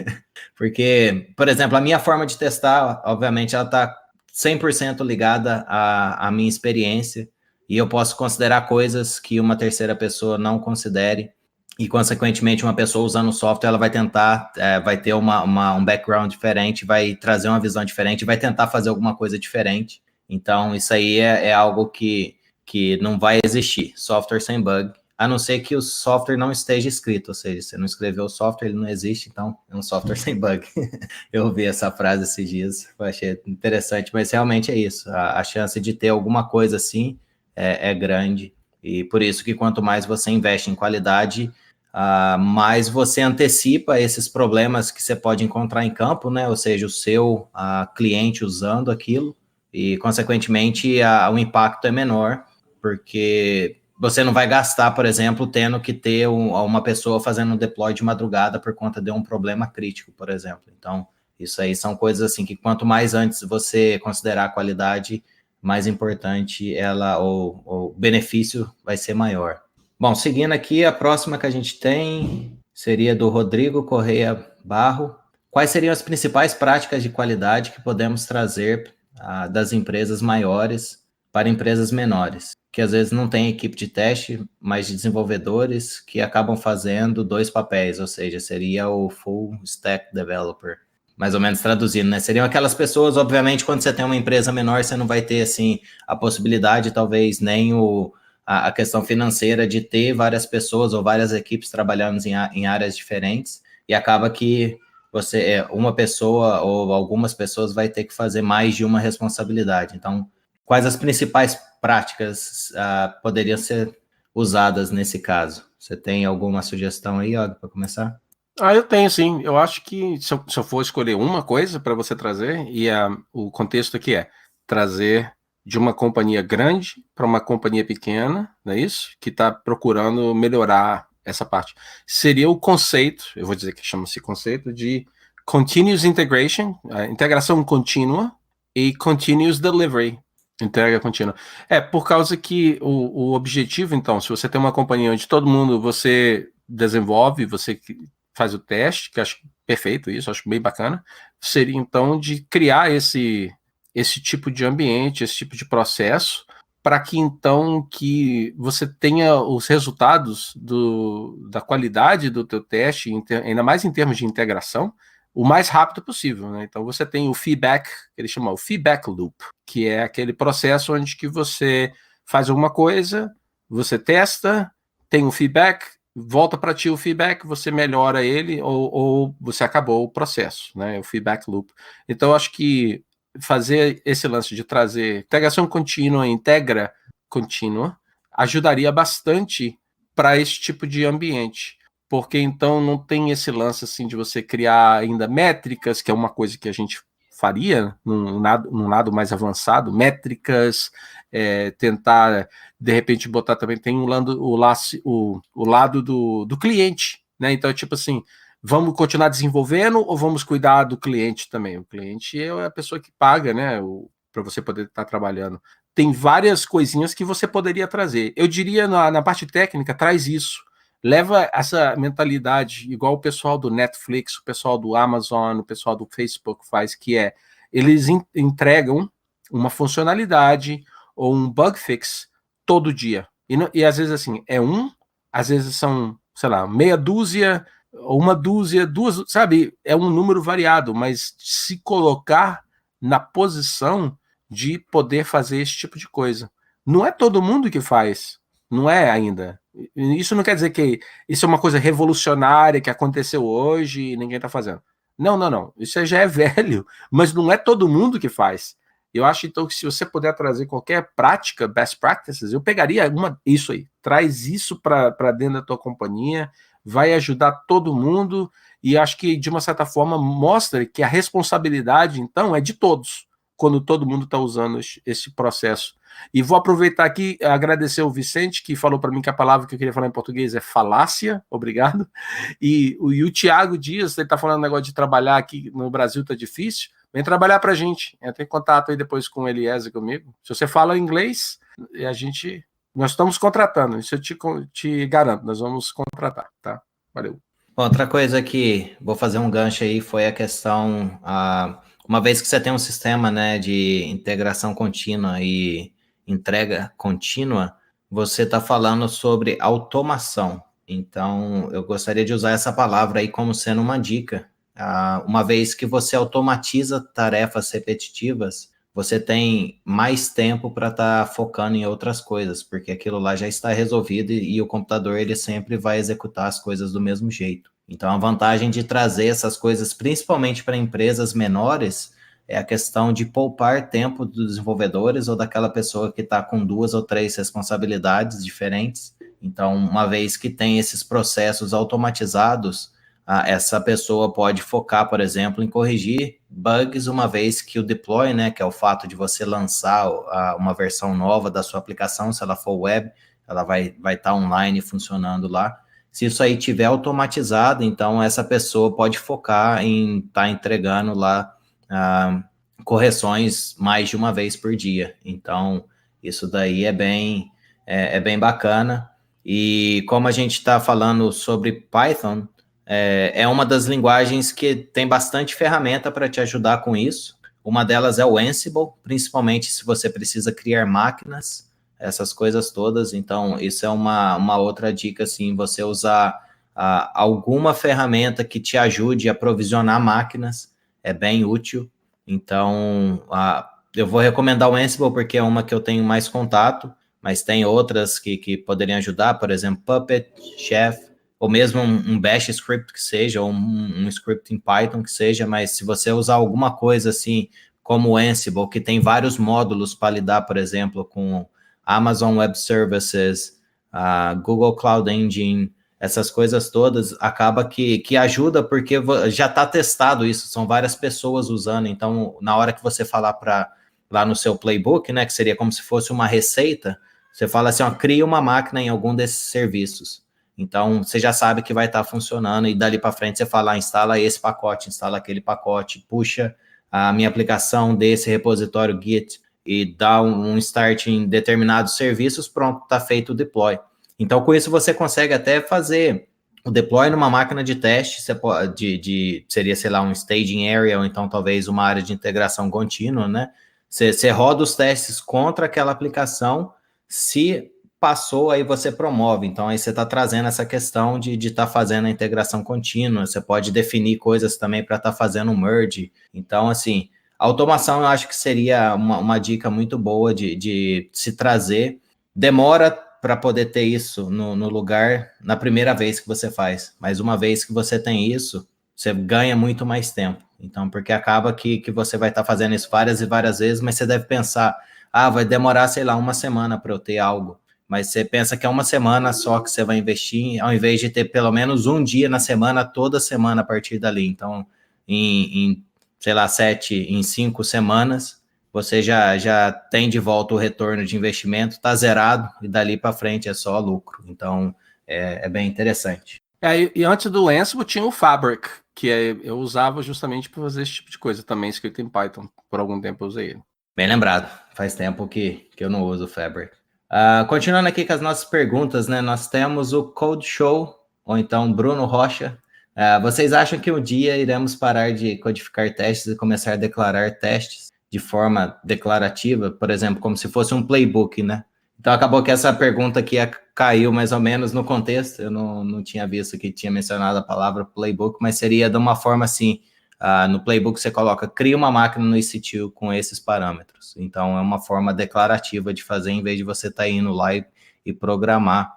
Porque, por exemplo, a minha forma de testar, obviamente, ela está 100% ligada à minha experiência, e eu posso considerar coisas que uma terceira pessoa não considere, e, consequentemente, uma pessoa usando o software, ela vai tentar, vai ter um background diferente, vai trazer uma visão diferente, vai tentar fazer alguma coisa diferente. Então, isso aí é algo que não vai existir, software sem bug, a não ser que o software não esteja escrito, ou seja, você não escreveu o software, ele não existe, então é um software sem bug. Eu ouvi essa frase esses dias, eu achei interessante, mas realmente é isso, a chance de ter alguma coisa assim é grande, e por isso que quanto mais você investe em qualidade, mais você antecipa esses problemas que você pode encontrar em campo, né? Ou seja, o seu cliente usando aquilo, e, consequentemente, o impacto é menor, porque você não vai gastar, por exemplo, tendo que ter uma pessoa fazendo um deploy de madrugada por conta de um problema crítico, por exemplo. Então, isso aí são coisas assim que quanto mais antes você considerar a qualidade, mais importante o benefício vai ser maior. Bom, seguindo aqui, a próxima que a gente tem seria do Rodrigo Correia Barro. Quais seriam as principais práticas de qualidade que podemos trazer das empresas maiores para empresas menores, que às vezes não tem equipe de teste, mas de desenvolvedores que acabam fazendo 2 papéis, ou seja, seria o full stack developer, mais ou menos traduzindo, né? Seriam aquelas pessoas, obviamente, quando você tem uma empresa menor, você não vai ter, assim, a possibilidade, talvez, nem a questão financeira de ter várias pessoas ou várias equipes trabalhando em áreas diferentes, e acaba que uma pessoa ou algumas pessoas vai ter que fazer mais de uma responsabilidade. Então, quais as principais práticas poderiam ser usadas nesse caso? Você tem alguma sugestão aí, Og, para começar? Eu tenho sim. Eu acho que se eu for escolher uma coisa para você trazer, e o contexto aqui é trazer de uma companhia grande para uma companhia pequena, não é isso? Que está procurando melhorar essa parte. Seria o conceito, eu vou dizer que chama-se conceito de continuous integration, integração contínua, e continuous delivery, entrega contínua. Por causa que o objetivo, então, se você tem uma companhia onde todo mundo, você desenvolve, você faz o teste, que eu acho perfeito isso, acho bem bacana, seria então de criar esse tipo de ambiente, esse tipo de processo, para que então que você tenha os resultados da qualidade do teu teste, ainda mais em termos de integração, o mais rápido possível, né? Então você tem o feedback, que ele chama o feedback loop, que é aquele processo onde que você faz alguma coisa, você testa, tem um feedback, volta para ti o feedback, você melhora ele ou você acabou o processo, né? O feedback loop. Então, eu acho que fazer esse lance de trazer integração contínua, integra contínua, ajudaria bastante para esse tipo de ambiente, porque então não tem esse lance assim de você criar ainda métricas, que é uma coisa que a gente faria num lado mais avançado, métricas, tentar de repente botar também, tem o lado do cliente, né? Então, tipo assim, vamos continuar desenvolvendo ou vamos cuidar do cliente também? O cliente é a pessoa que paga, né? Para você poder estar trabalhando. Tem várias coisinhas que você poderia trazer. Eu diria na parte técnica, traz isso. Leva essa mentalidade, igual o pessoal do Netflix, o pessoal do Amazon, o pessoal do Facebook faz, que eles entregam uma funcionalidade ou um bug fix todo dia. E às vezes assim, às vezes são, sei lá, meia dúzia, uma dúzia, duas, sabe? É um número variado, mas se colocar na posição de poder fazer esse tipo de coisa. Não é todo mundo que faz, não é ainda. Isso não quer dizer que isso é uma coisa revolucionária que aconteceu hoje e ninguém está fazendo. Não. Isso já é velho, mas não é todo mundo que faz. Eu acho, então, que se você puder trazer qualquer prática, best practices, eu pegaria isso aí. Traz isso para dentro da tua companhia, vai ajudar todo mundo e acho que, de uma certa forma, mostra que a responsabilidade, então, é de todos, quando todo mundo está usando esse processo. E vou aproveitar aqui e agradecer o Vicente, que falou para mim que a palavra que eu queria falar em português é falácia, obrigado. E o Thiago Dias, ele está falando um negócio de trabalhar aqui no Brasil, está difícil. Vem trabalhar para a gente. Entra em contato aí depois com o Eliezer, comigo. Se você fala inglês, nós estamos contratando, isso eu te garanto, nós vamos contratar, tá? Valeu. Outra coisa que vou fazer um gancho aí foi a questão uma vez que você tem um sistema, né, de integração contínua e entrega contínua, você está falando sobre automação. Então, eu gostaria de usar essa palavra aí como sendo uma dica. Uma vez que você automatiza tarefas repetitivas, você tem mais tempo para estar focando em outras coisas, porque aquilo lá já está resolvido e o computador ele sempre vai executar as coisas do mesmo jeito. Então, a vantagem de trazer essas coisas, principalmente para empresas menores, é a questão de poupar tempo dos desenvolvedores ou daquela pessoa que está com 2 ou 3 responsabilidades diferentes. Então, uma vez que tem esses processos automatizados, essa pessoa pode focar, por exemplo, em corrigir bugs, uma vez que o deploy, né, que é o fato de você lançar uma versão nova da sua aplicação, se ela for web, ela vai estar online funcionando lá. Se isso aí tiver automatizado, então essa pessoa pode focar em estar entregando lá correções mais de uma vez por dia. Então, isso daí é bem bacana. E como a gente está falando sobre Python, é uma das linguagens que tem bastante ferramenta para te ajudar com isso. Uma delas é o Ansible, principalmente se você precisa criar máquinas, essas coisas todas. Então, isso é uma outra dica, assim, você usar alguma ferramenta que te ajude a provisionar máquinas, é bem útil. Então, eu vou recomendar o Ansible porque é uma que eu tenho mais contato, mas tem outras que poderiam ajudar, por exemplo, Puppet, Chef, ou mesmo um bash script que seja, ou um script em Python que seja, mas se você usar alguma coisa assim, como o Ansible, que tem vários módulos para lidar, por exemplo, com Amazon Web Services, Google Cloud Engine, essas coisas todas, acaba que ajuda, porque já está testado isso, são várias pessoas usando, então na hora que você falar lá no seu playbook, né, que seria como se fosse uma receita, você fala assim, cria uma máquina em algum desses serviços. Então, você já sabe que vai estar funcionando e dali para frente você fala, instala esse pacote, instala aquele pacote, puxa a minha aplicação desse repositório Git e dá um start em determinados serviços, pronto, está feito o deploy. Então, com isso você consegue até fazer o deploy numa máquina de teste, seria, sei lá, um staging area, ou então talvez uma área de integração contínua, né? Você roda os testes contra aquela aplicação, se passou, aí você promove. Então, aí você está trazendo essa questão de estar fazendo a integração contínua. Você pode definir coisas também para estar fazendo um merge. Então, assim, a automação eu acho que seria uma dica muito boa de se trazer. Demora para poder ter isso no lugar na primeira vez que você faz. Mas uma vez que você tem isso, você ganha muito mais tempo. Então, porque acaba que você vai estar fazendo isso várias e várias vezes, mas você deve pensar, vai demorar, sei lá, uma semana para eu ter algo. Mas você pensa que é uma semana só que você vai investir, ao invés de ter pelo menos um dia na semana, toda semana a partir dali. Então, sei lá, 5 semanas, você já tem de volta o retorno de investimento, está zerado, e dali para frente é só lucro. Então, é bem interessante. E antes do Ansible tinha o Fabric, que eu usava justamente para fazer esse tipo de coisa também, escrito em Python. Por algum tempo eu usei ele. Bem lembrado, faz tempo que eu não uso o Fabric. Continuando aqui com as nossas perguntas, né? Nós temos o Code Show, ou então Bruno Rocha. Vocês acham que um dia iremos parar de codificar testes e começar a declarar testes de forma declarativa, por exemplo, como se fosse um playbook, né? Então acabou que essa pergunta aqui caiu mais ou menos no contexto. Eu não tinha visto que tinha mencionado a palavra playbook, mas seria de uma forma assim. No playbook você coloca, cria uma máquina no EC2 com esses parâmetros. Então, é uma forma declarativa de fazer, em vez de você estar indo lá e programar,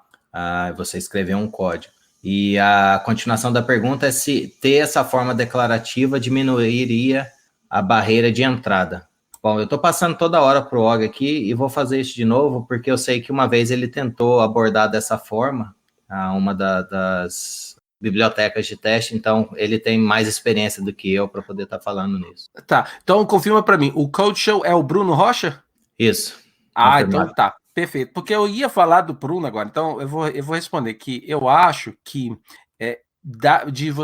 você escrever um código. E a continuação da pergunta é se ter essa forma declarativa diminuiria a barreira de entrada. Bom, eu estou passando toda hora para o Og aqui e vou fazer isso de novo, porque eu sei que uma vez ele tentou abordar dessa forma, uma das bibliotecas de teste, então ele tem mais experiência do que eu para poder estar falando nisso. Tá, então confirma para mim, o Code Show é o Bruno Rocha? Isso. Então tá, perfeito, porque eu ia falar do Bruno agora, então eu vou responder que eu acho que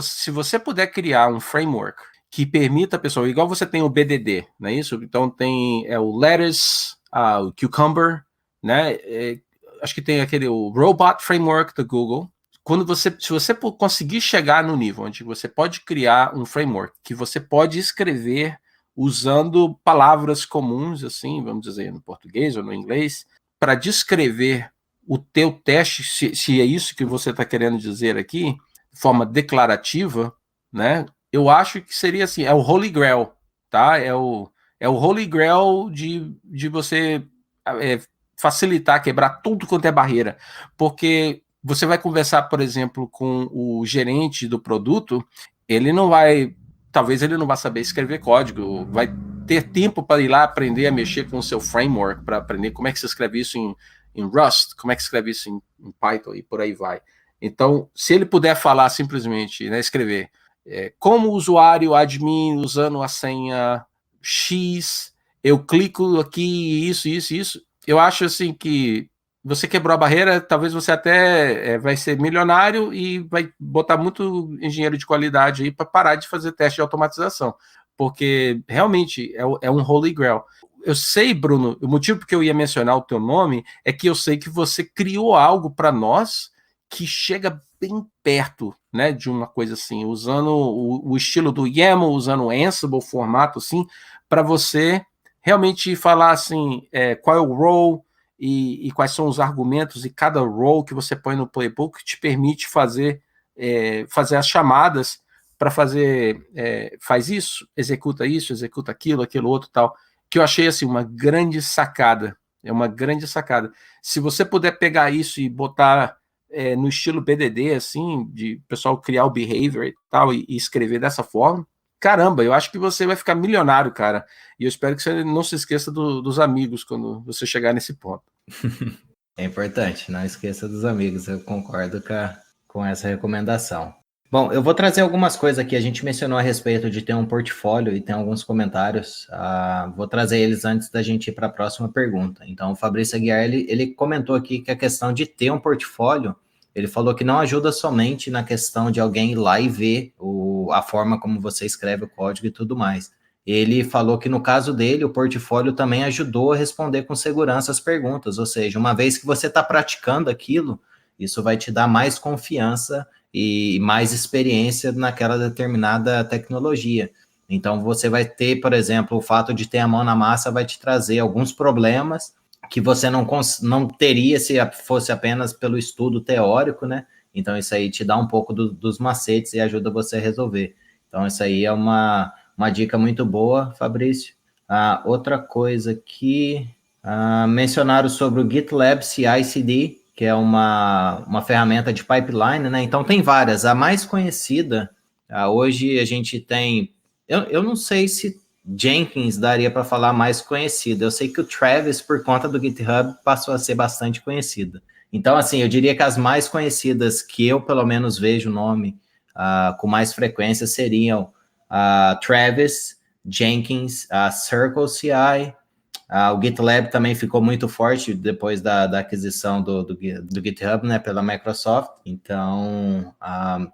se você puder criar um framework que permita a pessoa, igual você tem o BDD, não é isso? Então tem o Lettuce, o Cucumber, né? Acho que tem o Robot Framework do Google. Se você conseguir chegar no nível onde você pode criar um framework que você pode escrever usando palavras comuns, assim, vamos dizer, no português ou no inglês, para descrever o teu teste, se é isso que você está querendo dizer aqui, de forma declarativa, né? Eu acho que seria assim, é o Holy Grail, tá? É o Holy Grail de você facilitar, quebrar tudo quanto é barreira, porque você vai conversar, por exemplo, com o gerente do produto, talvez ele não vá saber escrever código, vai ter tempo para ir lá aprender a mexer com o seu framework, para aprender como é que se escreve isso em Rust, como é que se escreve isso em Python e por aí vai. Então, se ele puder falar simplesmente, né, escrever como usuário admin usando a senha X, eu clico aqui, isso, eu acho assim que você quebrou a barreira, talvez você até vai ser milionário e vai botar muito engenheiro de qualidade aí para parar de fazer teste de automatização, porque realmente é um holy grail. Eu sei, Bruno, o motivo porque eu ia mencionar o teu nome é que eu sei que você criou algo para nós que chega bem perto, né, de uma coisa assim, usando o estilo do YAML, usando o Ansible, formato assim, para você realmente falar assim, qual é o role e quais são os argumentos e cada role que você põe no playbook que te permite fazer as chamadas para fazer, faz isso, executa aquilo outro tal, que eu achei assim uma grande sacada, é uma grande sacada. Se você puder pegar isso e botar no estilo BDD, assim, de pessoal criar o behavior e tal, e escrever dessa forma, caramba, eu acho que você vai ficar milionário, cara. E eu espero que você não se esqueça dos amigos quando você chegar nesse ponto. É importante, não esqueça dos amigos, eu concordo com essa recomendação. Bom, eu vou trazer algumas coisas aqui, a gente mencionou a respeito de ter um portfólio e tem alguns comentários, vou trazer eles antes da gente ir para a próxima pergunta. Então, o Fabrício Aguiar, ele comentou aqui que a questão de ter um portfólio, ele falou que não ajuda somente na questão de alguém ir lá e ver a forma como você escreve o código e tudo mais. Ele falou que no caso dele, o portfólio também ajudou a responder com segurança as perguntas, ou seja, uma vez que você está praticando aquilo, isso vai te dar mais confiança e mais experiência naquela determinada tecnologia. Então, você vai ter, por exemplo, o fato de ter a mão na massa vai te trazer alguns problemas que você não teria se fosse apenas pelo estudo teórico, né? Então, isso aí te dá um pouco dos macetes e ajuda você a resolver. Então, isso aí é uma dica muito boa, Fabrício. Outra coisa que mencionaram sobre o GitLab CI/CD, que é uma ferramenta de pipeline, né? Então, tem várias. A mais conhecida, hoje a gente tem... Eu não sei se Jenkins daria para falar mais conhecida. Eu sei que o Travis, por conta do GitHub, passou a ser bastante conhecida. Então, assim, eu diria que as mais conhecidas que eu, pelo menos, vejo o nome com mais frequência seriam Travis, Jenkins, Circle CI, o GitLab também ficou muito forte depois da aquisição do GitHub, né, pela Microsoft. Então,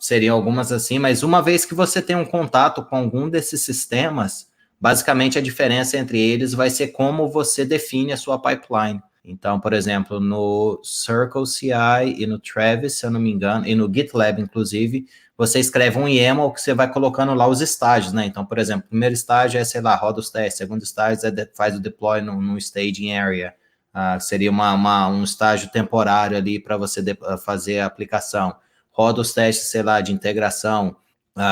seriam algumas assim, mas uma vez que você tem um contato com algum desses sistemas, basicamente a diferença entre eles vai ser como você define a sua pipeline. Então, por exemplo, no Circle CI e no Travis, se eu não me engano, e no GitLab, inclusive, você escreve um YAML que você vai colocando lá os estágios, né? Então, por exemplo, o primeiro estágio é, sei lá, roda os testes, o segundo estágio faz o deploy no staging area, seria um estágio temporário ali para você fazer a aplicação. Roda os testes, sei lá, de integração.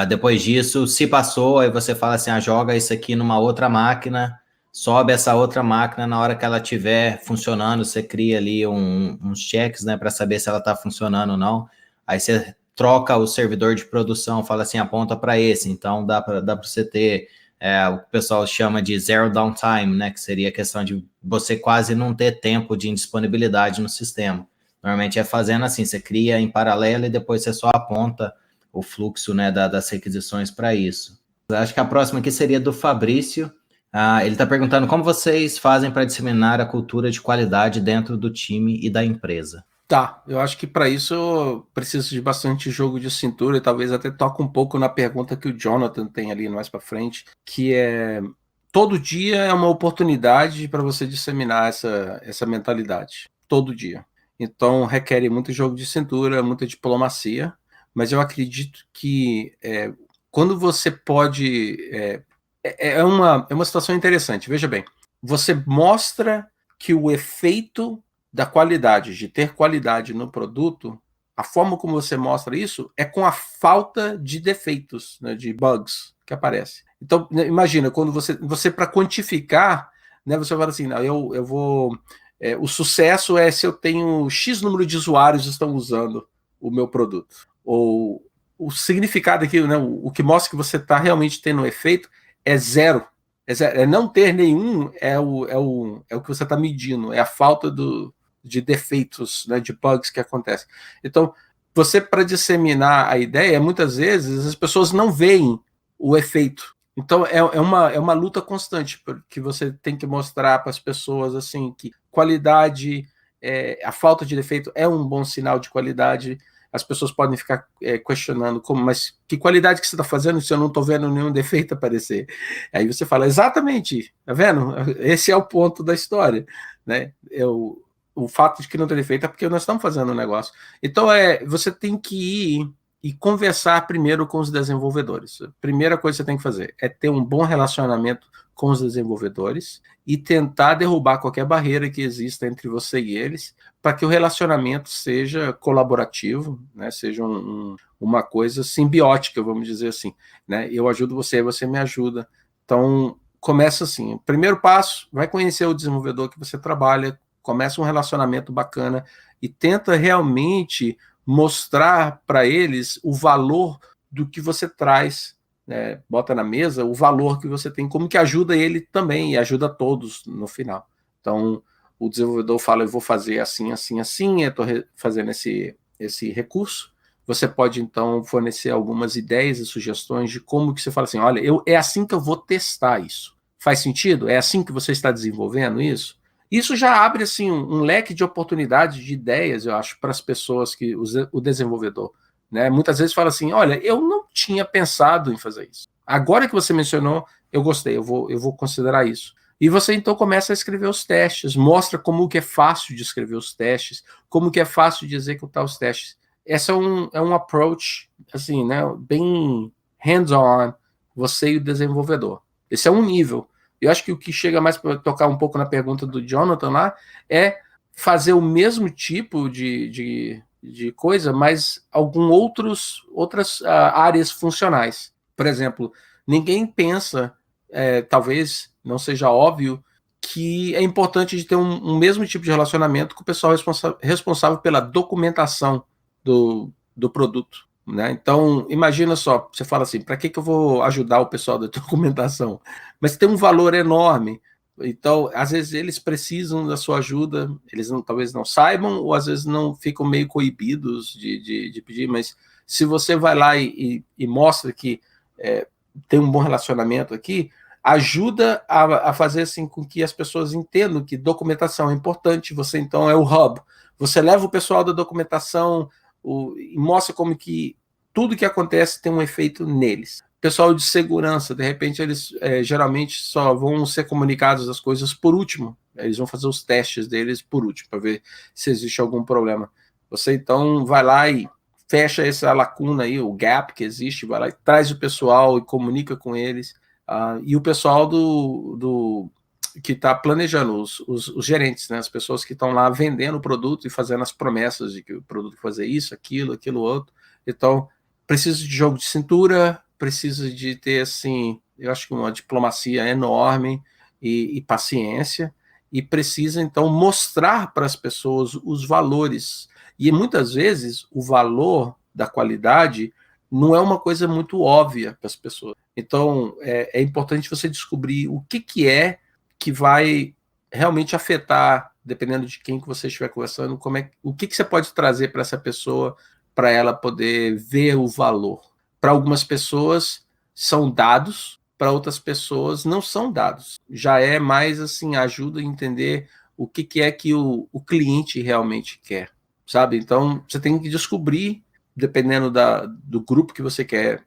Depois disso, se passou, aí você fala assim, joga isso aqui numa outra máquina, sobe essa outra máquina, na hora que ela estiver funcionando, você cria ali uns checks, né, para saber se ela está funcionando ou não. Aí você troca o servidor de produção, fala assim, aponta para esse. Então, dá para você ter o que o pessoal chama de zero downtime, né, que seria a questão de você quase não ter tempo de indisponibilidade no sistema. Normalmente é fazendo assim, você cria em paralelo e depois você só aponta o fluxo, né, das requisições para isso. Eu acho que a próxima aqui seria do Fabrício. Ele está perguntando como vocês fazem para disseminar a cultura de qualidade dentro do time e da empresa. Tá, eu acho que para isso eu preciso de bastante jogo de cintura e talvez até toque um pouco na pergunta que o Jonathan tem ali mais para frente, que é todo dia é uma oportunidade para você disseminar essa mentalidade, todo dia. Então requer muito jogo de cintura, muita diplomacia, mas eu acredito que quando você pode é uma situação interessante. Veja bem, você mostra que o efeito da qualidade, de ter qualidade no produto, a forma como você mostra isso é com a falta de defeitos, né, de bugs que aparece. Então, imagina, quando você para quantificar, né, você fala assim, não, eu vou... o sucesso é se eu tenho X número de usuários que estão usando o meu produto. Ou o significado aqui, né, o que mostra que você está realmente tendo um efeito é zero. É não ter nenhum é o que você está medindo, é a falta de defeitos, né, de bugs que acontecem. Então, você, para disseminar a ideia, muitas vezes as pessoas não veem o efeito. Então, é uma luta constante, porque você tem que mostrar para as pessoas assim que qualidade, a falta de defeito é um bom sinal de qualidade. As pessoas podem ficar questionando mas que qualidade que você está fazendo se eu não estou vendo nenhum defeito aparecer? Aí você fala, exatamente, tá vendo? Esse é o ponto da história, né? O fato de que não tem defeito é porque nós estamos fazendo um negócio. Então, você tem que ir e conversar primeiro com os desenvolvedores. A primeira coisa que você tem que fazer é ter um bom relacionamento com os desenvolvedores e tentar derrubar qualquer barreira que exista entre você e eles, para que o relacionamento seja colaborativo, né? Seja uma coisa simbiótica, vamos dizer assim, né? Eu ajudo você, você me ajuda. Então, começa assim. O primeiro passo, vai conhecer o desenvolvedor que você trabalha, começa um relacionamento bacana e tenta realmente mostrar para eles o valor do que você traz, né? Bota na mesa o valor que você tem, como que ajuda ele também, e ajuda todos no final. Então, o desenvolvedor fala, eu vou fazer assim, assim, assim, eu estou fazendo esse recurso. Você pode, então, fornecer algumas ideias e sugestões de como que você fala assim, olha, é assim que eu vou testar isso. Faz sentido? É assim que você está desenvolvendo isso? Isso já abre assim um leque de oportunidades, de ideias, eu acho, para as pessoas que o desenvolvedor, né? Muitas vezes fala assim, olha, eu não tinha pensado em fazer isso. Agora que você mencionou, eu gostei, eu vou considerar isso. E você então começa a escrever os testes, mostra como que é fácil de escrever os testes, como que é fácil de executar os testes. Esse é um approach, assim, né, bem hands-on, você e o desenvolvedor. Esse é um nível. Eu acho que o que chega mais para tocar um pouco na pergunta do Jonathan lá é fazer o mesmo tipo de coisa, mas outras áreas funcionais. Por exemplo, ninguém pensa, talvez não seja óbvio, que é importante de ter um mesmo tipo de relacionamento com o pessoal responsável pela documentação do produto, né? Então, imagina só, você fala assim, para que eu vou ajudar o pessoal da documentação? Mas tem um valor enorme. Então, às vezes eles precisam da sua ajuda, eles talvez não saibam, ou às vezes não ficam meio coibidos de pedir, mas se você vai lá e mostra que tem um bom relacionamento aqui, ajuda a fazer assim com que as pessoas entendam que documentação é importante, você então é o hub, você leva o pessoal da documentação e mostra como que tudo que acontece tem um efeito neles. Pessoal de segurança, de repente eles geralmente só vão ser comunicados as coisas por último, eles vão fazer os testes deles por último, para ver se existe algum problema. Você então vai lá e fecha essa lacuna aí, o gap que existe, vai lá e traz o pessoal e comunica com eles, e o pessoal que está planejando, os gerentes, né, as pessoas que estão lá vendendo o produto e fazendo as promessas de que o produto vai fazer isso, aquilo outro. Então, precisa de jogo de cintura, precisa de ter, assim, eu acho que uma diplomacia enorme e paciência, e precisa, então, mostrar para as pessoas os valores. E muitas vezes o valor da qualidade não é uma coisa muito óbvia para as pessoas. Então, é importante você descobrir o que é que vai realmente afetar, dependendo de quem que você estiver conversando, o que você pode trazer para essa pessoa, para ela poder ver o valor. Para algumas pessoas são dados, para outras pessoas não são dados. Já é mais assim, ajuda a entender o que é que o cliente realmente quer, sabe? Então, você tem que descobrir, dependendo do grupo que você quer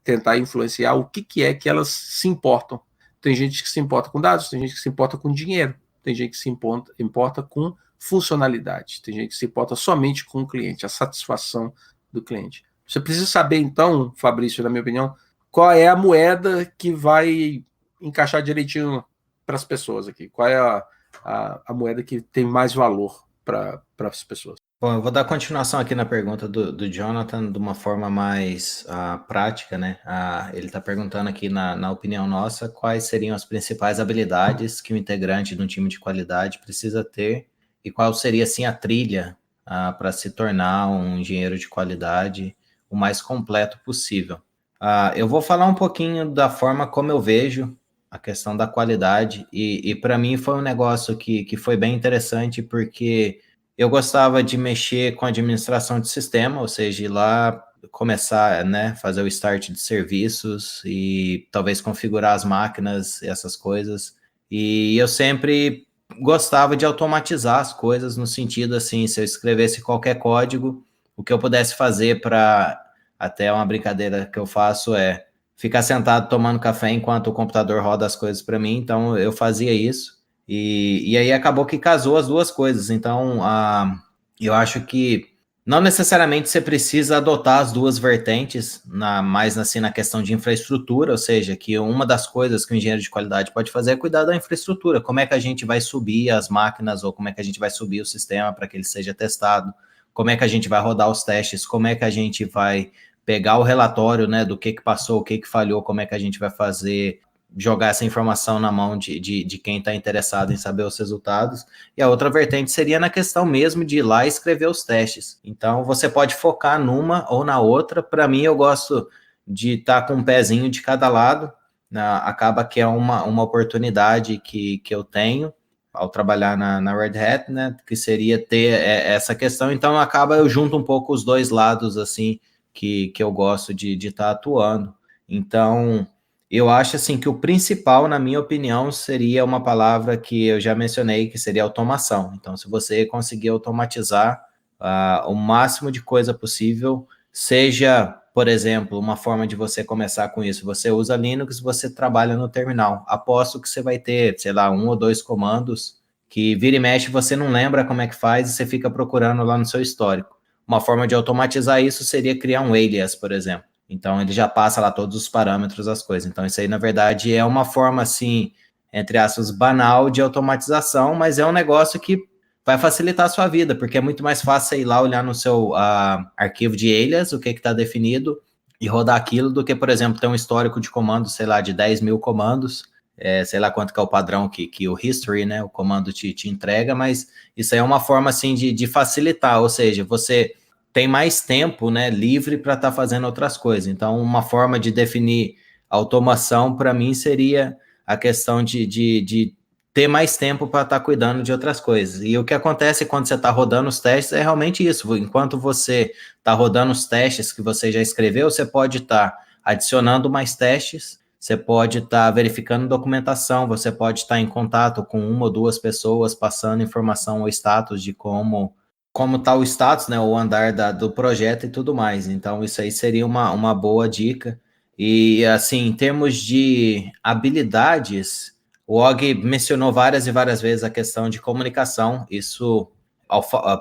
tentar influenciar, o que é que elas se importam. Tem gente que se importa com dados, tem gente que se importa com dinheiro, tem gente que se importa com funcionalidade, tem gente que se importa somente com o cliente, a satisfação do cliente. Você precisa saber, então, Fabrício, na minha opinião, qual é a moeda que vai encaixar direitinho para as pessoas aqui? Qual é a moeda que tem mais valor para as pessoas? Bom, eu vou dar continuação aqui na pergunta do Jonathan de uma forma mais prática, né? Ele está perguntando aqui, na opinião nossa, quais seriam as principais habilidades que o integrante de um time de qualidade precisa ter e qual seria, assim, a trilha para se tornar um engenheiro de qualidade o mais completo possível. Eu vou falar um pouquinho da forma como eu vejo a questão da qualidade e para mim foi um negócio que foi bem interessante porque eu gostava de mexer com administração de sistema, ou seja, ir lá começar, né, fazer o start de serviços e talvez configurar as máquinas, essas coisas. E eu sempre gostava de automatizar as coisas no sentido assim, se eu escrevesse qualquer código, o que eu pudesse fazer para, até uma brincadeira que eu faço é ficar sentado tomando café enquanto o computador roda as coisas para mim, então eu fazia isso. E aí acabou que casou as duas coisas. Então, eu acho que não necessariamente você precisa adotar as duas vertentes, mais assim na questão de infraestrutura, ou seja, que uma das coisas que o engenheiro de qualidade pode fazer é cuidar da infraestrutura. Como é que a gente vai subir as máquinas ou como é que a gente vai subir o sistema para que ele seja testado? Como é que a gente vai rodar os testes? Como é que a gente vai pegar o relatório, né, do que passou, o que falhou, como é que a gente vai fazer jogar essa informação na mão de quem está interessado em saber os resultados, e a outra vertente seria na questão mesmo de ir lá e escrever os testes. Então, você pode focar numa ou na outra. Para mim, eu gosto de estar com um pezinho de cada lado, acaba que é uma oportunidade que eu tenho ao trabalhar na Red Hat, né, que seria ter essa questão, então acaba eu junto um pouco os dois lados, assim, que eu gosto de estar atuando. Então, eu acho assim que o principal, na minha opinião, seria uma palavra que eu já mencionei, que seria automação. Então, se você conseguir automatizar o máximo de coisa possível, seja, por exemplo, uma forma de você começar com isso. Você usa Linux, você trabalha no terminal. Aposto que você vai ter, sei lá, 1 ou 2 comandos que vira e mexe, você não lembra como é que faz e você fica procurando lá no seu histórico. Uma forma de automatizar isso seria criar um alias, por exemplo. Então, ele já passa lá todos os parâmetros das coisas. Então, isso aí, na verdade, é uma forma, assim, entre aspas, banal de automatização, mas é um negócio que vai facilitar a sua vida, porque é muito mais fácil você ir lá olhar no seu arquivo de alias, o que está definido, e rodar aquilo, do que, por exemplo, ter um histórico de comandos, sei lá, de 10 mil comandos, sei lá quanto que é o padrão que o history, né, o comando te entrega, mas isso aí é uma forma, assim, de facilitar, ou seja, você tem mais tempo, né, livre para estar fazendo outras coisas. Então, uma forma de definir automação, para mim, seria a questão de ter mais tempo para estar cuidando de outras coisas. E o que acontece quando você está rodando os testes é realmente isso. Enquanto você está rodando os testes que você já escreveu, você pode estar adicionando mais testes, você pode estar verificando documentação, você pode estar em contato com 1 ou 2 pessoas, passando informação ou status de como está o status, né, o andar do projeto e tudo mais. Então, isso aí seria uma boa dica. E, assim, em termos de habilidades, o Og mencionou várias e várias vezes a questão de comunicação. Isso,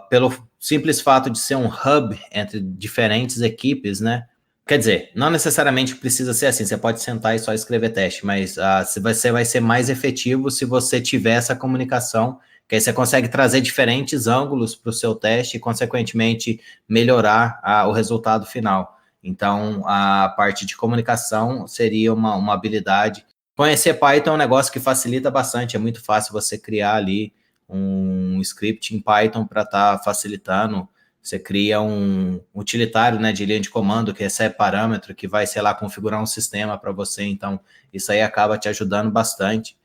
pelo simples fato de ser um hub entre diferentes equipes, né? Quer dizer, não necessariamente precisa ser assim, você pode sentar e só escrever teste, mas você vai ser mais efetivo se você tiver essa comunicação, que aí você consegue trazer diferentes ângulos para o seu teste e, consequentemente, melhorar o resultado final. Então, a parte de comunicação seria uma habilidade. Conhecer Python é um negócio que facilita bastante, é muito fácil você criar ali um script em Python para estar facilitando. Você cria um utilitário, né, de linha de comando que recebe parâmetro, que vai, sei lá, configurar um sistema para você. Então, isso aí acaba te ajudando bastante.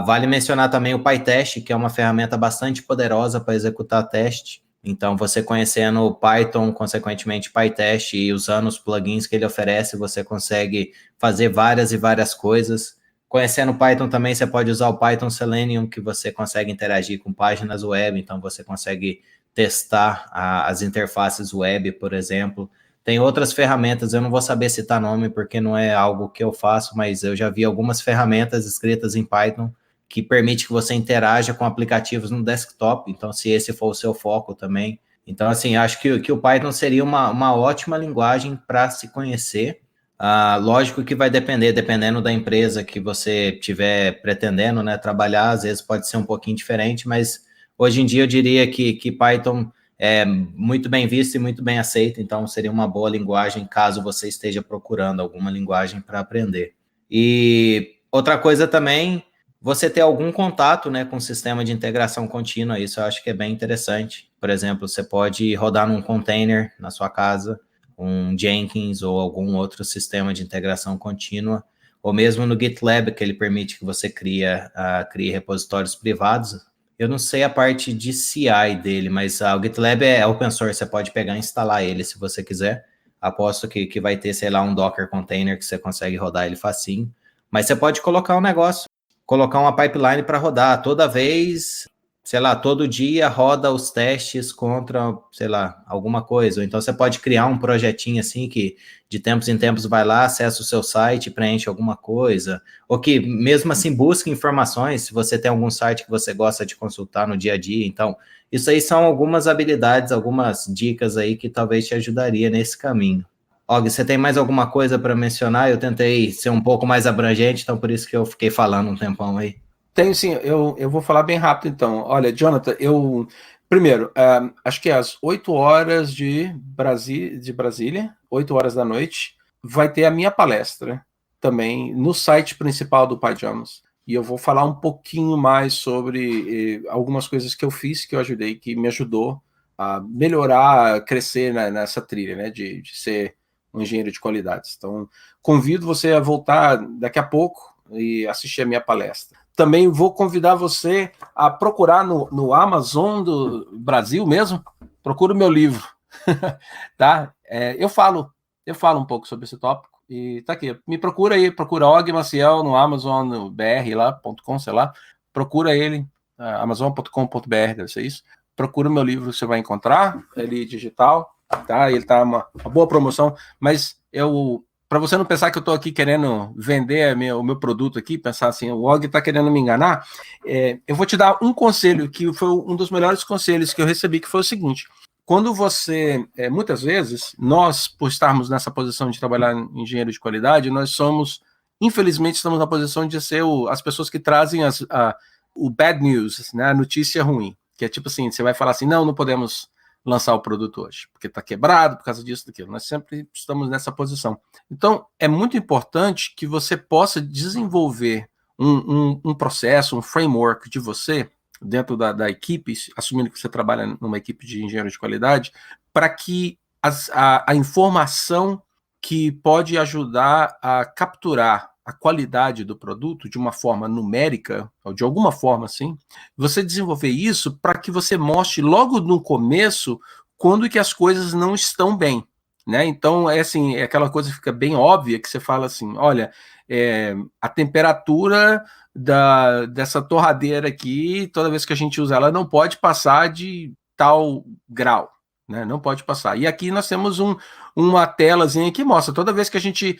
Vale mencionar também o PyTest, que é uma ferramenta bastante poderosa para executar teste. Então, você conhecendo o Python, consequentemente PyTest, e usando os plugins que ele oferece, você consegue fazer várias e várias coisas. Conhecendo o Python também, você pode usar o Python Selenium, que você consegue interagir com páginas web, então você consegue testar as interfaces web, por exemplo. Tem outras ferramentas, eu não vou saber citar nome, porque não é algo que eu faço, mas eu já vi algumas ferramentas escritas em Python que permite que você interaja com aplicativos no desktop, então se esse for o seu foco também. Então, assim, acho que o Python seria uma ótima linguagem para se conhecer. Lógico que vai dependendo da empresa que você estiver pretendendo, né, trabalhar, às vezes pode ser um pouquinho diferente, mas hoje em dia eu diria que Python é muito bem visto e muito bem aceito, então seria uma boa linguagem caso você esteja procurando alguma linguagem para aprender. E outra coisa também, você ter algum contato, né, com o sistema de integração contínua, isso eu acho que é bem interessante. Por exemplo, você pode rodar num container na sua casa, um Jenkins ou algum outro sistema de integração contínua, ou mesmo no GitLab, que ele permite que você crie repositórios privados. Eu não sei a parte de CI dele, mas o GitLab é open source, você pode pegar e instalar ele se você quiser. Aposto que vai ter, sei lá, um Docker container que você consegue rodar ele facinho. Mas você pode colocar um negócio, colocar uma pipeline para rodar toda vez, sei lá, todo dia roda os testes contra, sei lá, alguma coisa. Ou então você pode criar um projetinho assim que de tempos em tempos vai lá, acessa o seu site, preenche alguma coisa. Ou que mesmo assim busque informações, se você tem algum site que você gosta de consultar no dia a dia. Então, isso aí são algumas habilidades, algumas dicas aí que talvez te ajudaria nesse caminho. Og, você tem mais alguma coisa para mencionar? Eu tentei ser um pouco mais abrangente, então por isso que eu fiquei falando um tempão aí. Tenho sim, eu vou falar bem rápido então. Olha, Jonathan, primeiro, acho que às 8 horas de Brasília, 8 horas da noite, vai ter a minha palestra também no site principal do Pyjamas. E eu vou falar um pouquinho mais sobre algumas coisas que eu fiz, que eu ajudei, que me ajudou a melhorar, a crescer nessa trilha, né, de ser um engenheiro de qualidades. Então, convido você a voltar daqui a pouco e assistir a minha palestra. Também vou convidar você a procurar no Amazon do Brasil mesmo, procura o meu livro, tá? Eu falo um pouco sobre esse tópico, e tá aqui, me procura aí, procura Og Maciel no Amazon, no BR lá.com, sei lá, procura ele, amazon.com.br, deve ser isso, procura o meu livro, você vai encontrar, ele digital, tá? Ele tá uma boa promoção, mas para você não pensar que eu estou aqui querendo vender o meu produto aqui, pensar assim, o Og está querendo me enganar, eu vou te dar um conselho, que foi um dos melhores conselhos que eu recebi, que foi o seguinte: quando você, muitas vezes, nós, por estarmos nessa posição de trabalhar em engenheiro de qualidade, nós somos, infelizmente, estamos na posição de ser as pessoas que trazem o bad news, né, a notícia ruim, que é tipo assim, você vai falar assim, não podemos lançar o produto hoje, porque está quebrado por causa disso, daquilo. Nós sempre estamos nessa posição. Então, é muito importante que você possa desenvolver um processo, um framework de você, dentro da equipe, assumindo que você trabalha numa equipe de engenheiro de qualidade, para que a informação que pode ajudar a capturar a qualidade do produto de uma forma numérica, ou de alguma forma assim, você desenvolver isso para que você mostre logo no começo quando que as coisas não estão bem, né? Então, assim, aquela coisa que fica bem óbvia, que você fala assim, olha, a temperatura dessa torradeira aqui, toda vez que a gente usa ela, não pode passar de tal grau, né? Não pode passar. E aqui nós temos uma telazinha que mostra, toda vez que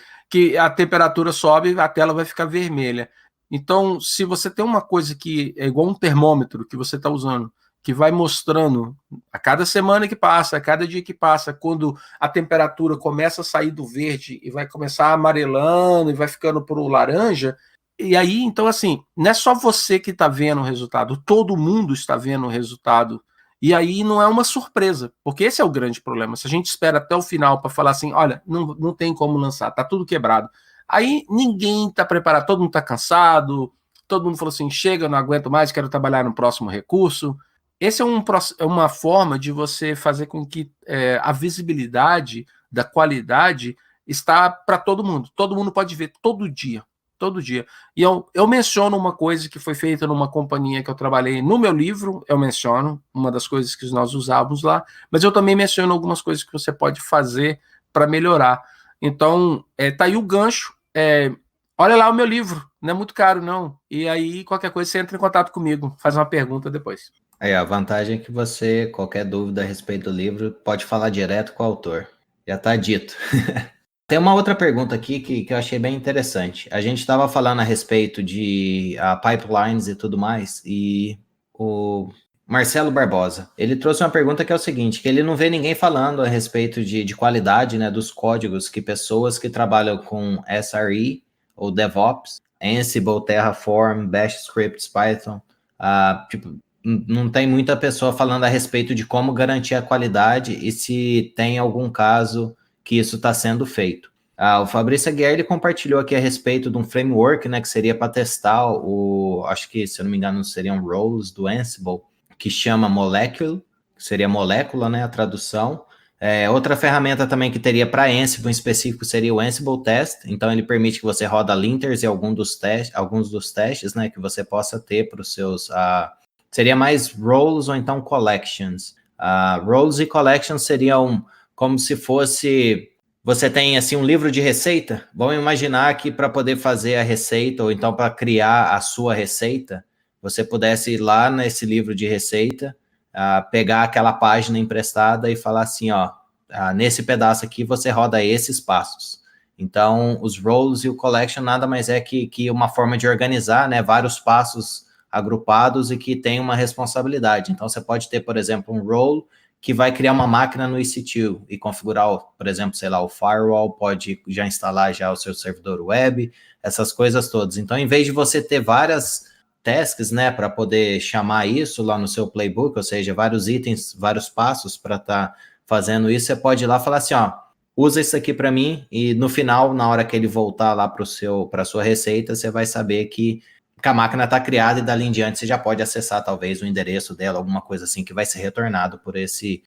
a temperatura sobe, a tela vai ficar vermelha. Então, se você tem uma coisa que é igual um termômetro que você está usando, que vai mostrando a cada semana que passa, a cada dia que passa, quando a temperatura começa a sair do verde e vai começar amarelando e vai ficando para o laranja, e aí, então, assim, não é só você que está vendo o resultado, todo mundo está vendo o resultado. E aí não é uma surpresa, porque esse é o grande problema. Se a gente espera até o final para falar assim, olha, não tem como lançar, tá tudo quebrado. Aí ninguém está preparado, todo mundo está cansado, todo mundo falou assim, chega, não aguento mais, quero trabalhar no próximo recurso. Esse é uma forma de você fazer com que a visibilidade da qualidade está para todo mundo pode ver todo dia. E eu menciono uma coisa que foi feita numa companhia que eu trabalhei no meu livro, eu menciono uma das coisas que nós usávamos lá, mas eu também menciono algumas coisas que você pode fazer para melhorar. Então, tá aí o gancho, olha lá o meu livro, não é muito caro não, e aí qualquer coisa você entra em contato comigo, faz uma pergunta depois. Aí, a vantagem é que você, qualquer dúvida a respeito do livro, pode falar direto com o autor, já tá dito. Tem uma outra pergunta aqui que eu achei bem interessante. A gente estava falando a respeito de pipelines e tudo mais, e Marcelo Barbosa. Ele trouxe uma pergunta que é o seguinte, que ele não vê ninguém falando a respeito de qualidade, né, dos códigos que pessoas que trabalham com SRE ou DevOps, Ansible, Terraform, Bash Scripts, Python, tipo, não tem muita pessoa falando a respeito de como garantir a qualidade e se tem algum caso que isso está sendo feito. O Fabrício Aguiar, ele compartilhou aqui a respeito de um framework, né, que seria para testar acho que, se eu não me engano, seriam roles do Ansible, que chama Molecule, que seria molécula, né, a tradução. Outra ferramenta também que teria para Ansible em específico seria o Ansible Test, então ele permite que você roda linters e alguns dos testes, né, que você possa ter para os seus... seria mais roles ou então collections. Roles e collections seriam como se fosse... Você tem assim um livro de receita? Vamos imaginar que para poder fazer a receita ou então para criar a sua receita, você pudesse ir lá nesse livro de receita, pegar aquela página emprestada e falar assim, ó, nesse pedaço aqui você roda esses passos. Então, os roles e o collection nada mais é que uma forma de organizar, né, vários passos agrupados e que tem uma responsabilidade. Então, você pode ter, por exemplo, um role que vai criar uma máquina no EC2 e configurar, por exemplo, sei lá, o firewall, pode já instalar já o seu servidor web, essas coisas todas. Então, em vez de você ter várias tasks, né, para poder chamar isso lá no seu playbook, ou seja, vários itens, vários passos para estar fazendo isso, você pode ir lá e falar assim, ó, usa isso aqui para mim e no final, na hora que ele voltar lá para a sua receita, você vai saber que a máquina está criada e dali em diante você já pode acessar talvez o endereço dela, alguma coisa assim que vai ser retornado por esse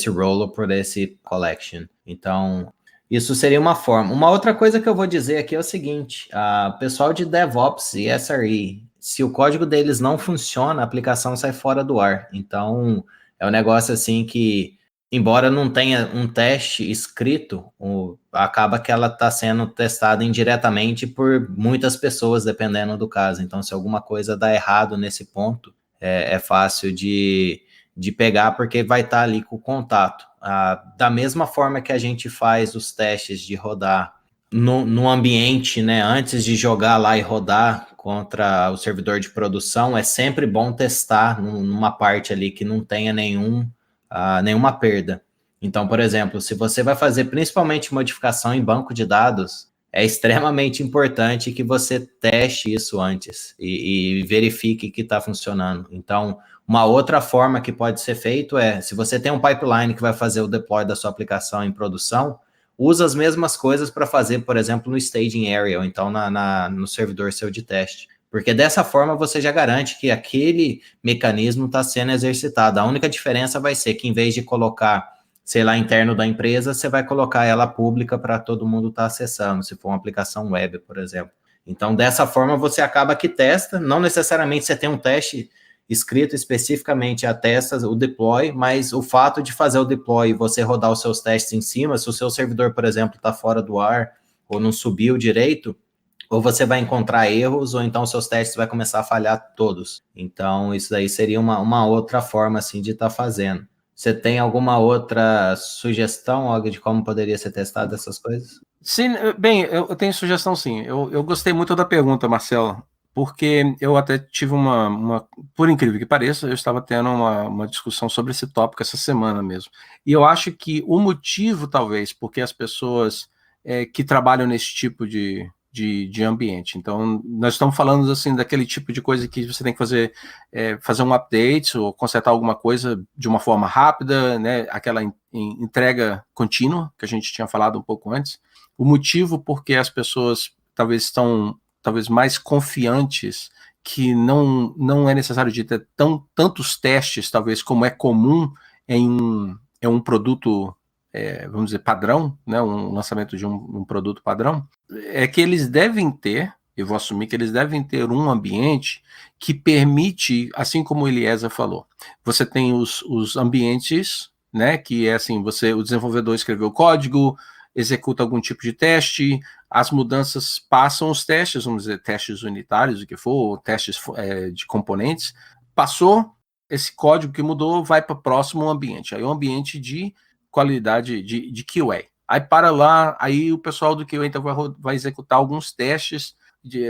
role ou por esse collection. Então, isso seria uma forma. Uma outra coisa que eu vou dizer aqui é o seguinte, o pessoal de DevOps e SRE, se o código deles não funciona, a aplicação sai fora do ar. Então, é um negócio assim que, embora não tenha um teste escrito, acaba que ela está sendo testada indiretamente por muitas pessoas, dependendo do caso. Então, se alguma coisa dá errado nesse ponto, é fácil de pegar, porque vai estar ali com o contato. Da mesma forma que a gente faz os testes de rodar no ambiente, né, antes de jogar lá e rodar contra o servidor de produção, é sempre bom testar numa parte ali que não tenha nenhuma perda. Então, por exemplo, se você vai fazer principalmente modificação em banco de dados, é extremamente importante que você teste isso antes e verifique que está funcionando. Então, uma outra forma que pode ser feito se você tem um pipeline que vai fazer o deploy da sua aplicação em produção, usa as mesmas coisas para fazer, por exemplo, no staging area, ou então no servidor seu de teste. Porque dessa forma você já garante que aquele mecanismo está sendo exercitado. A única diferença vai ser que em vez de colocar, sei lá, interno da empresa, você vai colocar ela pública para todo mundo estar acessando, se for uma aplicação web, por exemplo. Então, dessa forma, você acaba que testa, não necessariamente você tem um teste escrito especificamente a testa, o deploy, mas o fato de fazer o deploy e você rodar os seus testes em cima, se o seu servidor, por exemplo, está fora do ar ou não subiu direito, ou você vai encontrar erros, ou então seus testes vai começar a falhar todos. Então, isso daí seria uma outra forma, assim, de estar fazendo. Você tem alguma outra sugestão, Og, de como poderia ser testado essas coisas? Sim, bem, eu tenho sugestão sim. Eu gostei muito da pergunta, Marcelo, porque eu até tive por incrível que pareça, eu estava tendo uma discussão sobre esse tópico essa semana mesmo. E eu acho que o motivo, talvez, porque as pessoas que trabalham nesse tipo de ambiente. Então, nós estamos falando assim daquele tipo de coisa que você tem que fazer um update ou consertar alguma coisa de uma forma rápida, né? Aquela entrega contínua que a gente tinha falado um pouco antes. O motivo porque as pessoas talvez estão mais confiantes que não é necessário de ter tantos testes, talvez, como é comum em um produto, vamos dizer, padrão, né, um lançamento de um produto padrão, é que eles devem ter, eu vou assumir que eles devem ter um ambiente que permite, assim como o Eliezer falou, você tem os ambientes, né, que é assim, o desenvolvedor escreveu o código, executa algum tipo de teste, as mudanças passam os testes, vamos dizer, testes unitários, o que for, ou testes de componentes, passou, esse código que mudou vai para o próximo ambiente, aí é um ambiente de qualidade de QA. Aí para lá, aí o pessoal do QA então vai executar alguns testes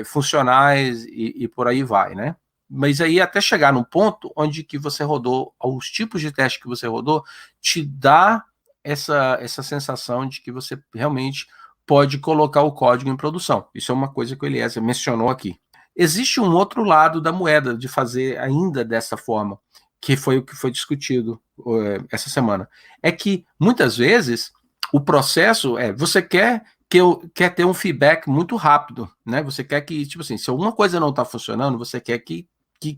funcionais e por aí vai, né? Mas aí até chegar num ponto onde que você rodou, os tipos de teste que você rodou, te dá essa sensação de que você realmente pode colocar o código em produção. Isso é uma coisa que o Eliezer mencionou aqui. Existe um outro lado da moeda de fazer ainda dessa forma, que foi o que foi discutido essa semana. É que, muitas vezes, o processo você quer ter um feedback muito rápido, né? Você quer que, tipo assim, se alguma coisa não está funcionando, você quer que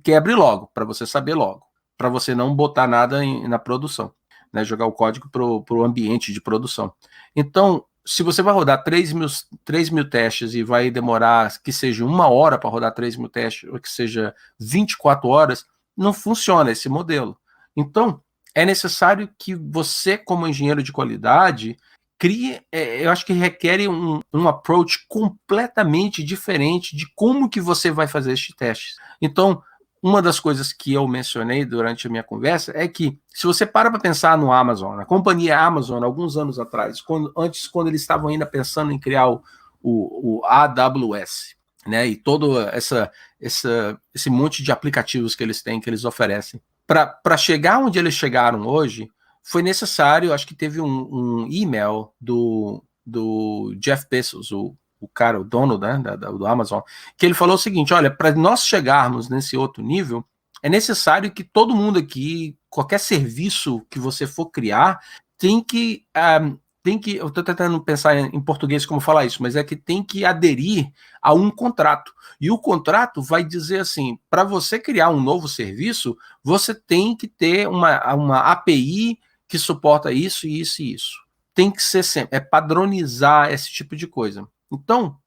quebre logo, para você saber logo, para você não botar nada na produção, né? Jogar o código para o ambiente de produção. Então, se você vai rodar 3 mil testes e vai demorar que seja 1 hora para rodar 3 mil testes, ou que seja 24 horas, não funciona esse modelo. Então, é necessário que você, como engenheiro de qualidade, crie, eu acho que requer um approach completamente diferente de como que você vai fazer esses testes. Então, uma das coisas que eu mencionei durante a minha conversa é que, se você para pensar no Amazon, na companhia Amazon, alguns anos atrás, quando eles estavam ainda pensando em criar o AWS, né, e todo esse monte de aplicativos que eles têm, que eles oferecem, para chegar onde eles chegaram hoje, foi necessário, acho que teve um e-mail do Jeff Bezos, o cara, o dono, né, do Amazon, que ele falou o seguinte: olha, para nós chegarmos nesse outro nível, é necessário que todo mundo aqui, qualquer serviço que você for criar, tem que, eu estou tentando pensar em português como falar isso, mas é que tem que aderir a um contrato. E o contrato vai dizer assim: para você criar um novo serviço, você tem que ter uma API que suporta isso, isso e isso. Tem que ser sempre, padronizar esse tipo de coisa. Então,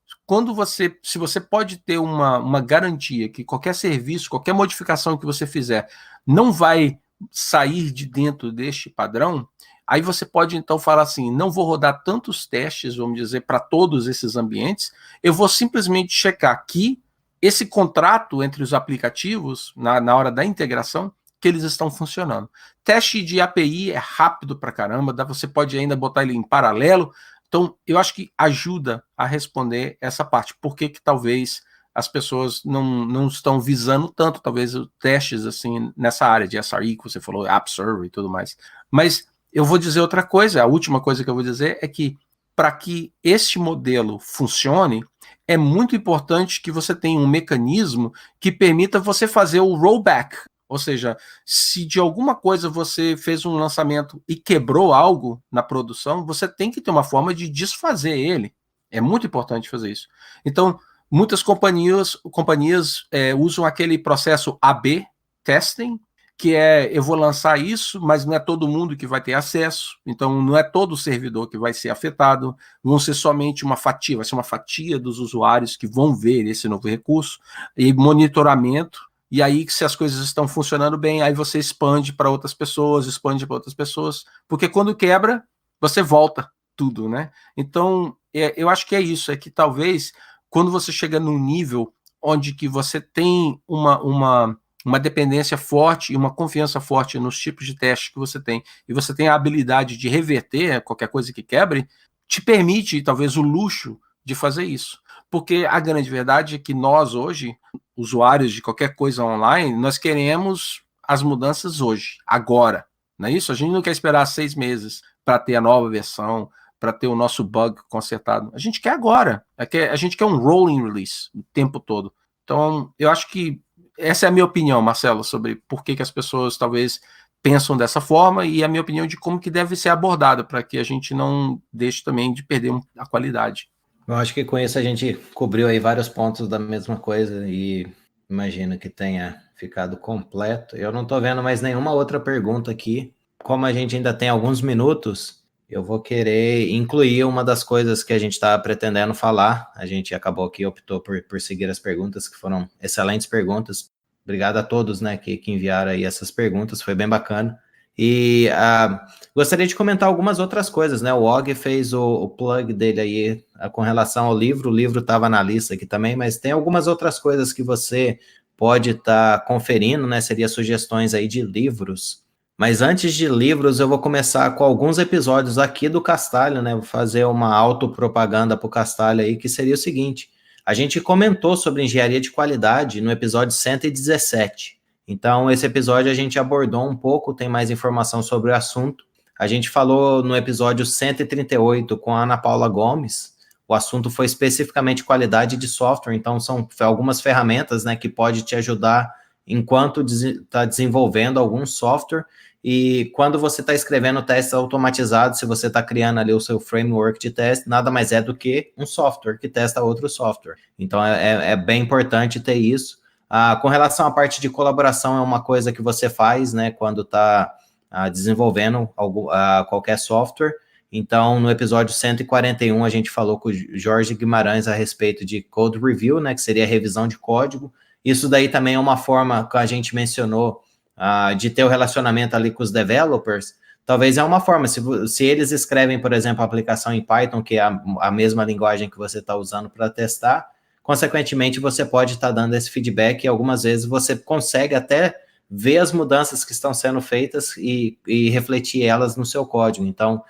se você pode ter uma garantia que qualquer serviço, qualquer modificação que você fizer não vai sair de dentro deste padrão, aí você pode então falar assim: não vou rodar tantos testes, vamos dizer, para todos esses ambientes, eu vou simplesmente checar que esse contrato entre os aplicativos, na hora da integração, que eles estão funcionando. Teste de API é rápido pra caramba, você pode ainda botar ele em paralelo. Então, eu acho que ajuda a responder essa parte. Por que talvez as pessoas não estão visando tanto, talvez, testes assim nessa área de SRE, que você falou, App Server e tudo mais. Mas eu vou dizer outra coisa, a última coisa que eu vou dizer é que, para que este modelo funcione, é muito importante que você tenha um mecanismo que permita você fazer o rollback. Ou seja, se de alguma coisa você fez um lançamento e quebrou algo na produção, você tem que ter uma forma de desfazer ele. É muito importante fazer isso. Então, muitas companhias usam aquele processo AB testing, que eu vou lançar isso, mas não é todo mundo que vai ter acesso, então não é todo o servidor que vai ser afetado, vão ser somente uma fatia, vai ser uma fatia dos usuários que vão ver esse novo recurso, e monitoramento. E aí, se as coisas estão funcionando bem, aí você expande para outras pessoas, porque quando quebra, você volta tudo, né? Então, eu acho que é isso, é que talvez, quando você chega num nível onde que você tem uma dependência forte e uma confiança forte nos tipos de testes que você tem, e você tem a habilidade de reverter qualquer coisa que quebre, te permite, talvez, o luxo de fazer isso. Porque a grande verdade é que nós, hoje, usuários de qualquer coisa online, nós queremos as mudanças hoje, agora. Não é isso? A gente não quer esperar 6 meses para ter a nova versão, para ter o nosso bug consertado. A gente quer agora. A gente quer um rolling release o tempo todo. Então, eu acho que essa é a minha opinião, Marcelo, sobre por que as pessoas talvez pensam dessa forma, e a minha opinião de como que deve ser abordada, para que a gente não deixe também de perder a qualidade. Eu acho que com isso a gente cobriu aí vários pontos da mesma coisa e imagino que tenha ficado completo. Eu não estou vendo mais nenhuma outra pergunta aqui. Como a gente ainda tem alguns minutos, eu vou querer incluir uma das coisas que a gente estava pretendendo falar. A gente acabou que optou por seguir as perguntas, que foram excelentes perguntas. Obrigado a todos, né, que enviaram aí essas perguntas, foi bem bacana. E gostaria de comentar algumas outras coisas, né? O Og fez o plug dele aí com relação ao livro. O livro estava na lista aqui também, mas tem algumas outras coisas que você pode estar conferindo, né? Seria sugestões aí de livros. Mas antes de livros, eu vou começar com alguns episódios aqui do Castalho, né? Vou fazer uma autopropaganda para o Castalho aí, que seria o seguinte: A gente comentou sobre engenharia de qualidade no episódio 117. Então, esse episódio a gente abordou um pouco, tem mais informação sobre o assunto. A gente falou no episódio 138 com a Ana Paula Gomes. O assunto foi especificamente qualidade de software, então são algumas ferramentas, né, que pode te ajudar enquanto está desenvolvendo algum software. E quando você está escrevendo testes automatizados, se você está criando ali o seu framework de teste, nada mais é do que um software que testa outro software. Então, é bem importante ter isso. Com relação à parte de colaboração, é uma coisa que você faz, né, quando está desenvolvendo qualquer software. Então, no episódio 141, a gente falou com o Jorge Guimarães a respeito de code review, né, que seria a revisão de código. Isso daí também é uma forma que a gente mencionou de ter o relacionamento ali com os developers. Talvez é uma forma, se eles escrevem, por exemplo, a aplicação em Python, que é a mesma linguagem que você está usando para testar, consequentemente, você pode estar dando esse feedback e algumas vezes você consegue até ver as mudanças que estão sendo feitas e refletir elas no seu código. Então,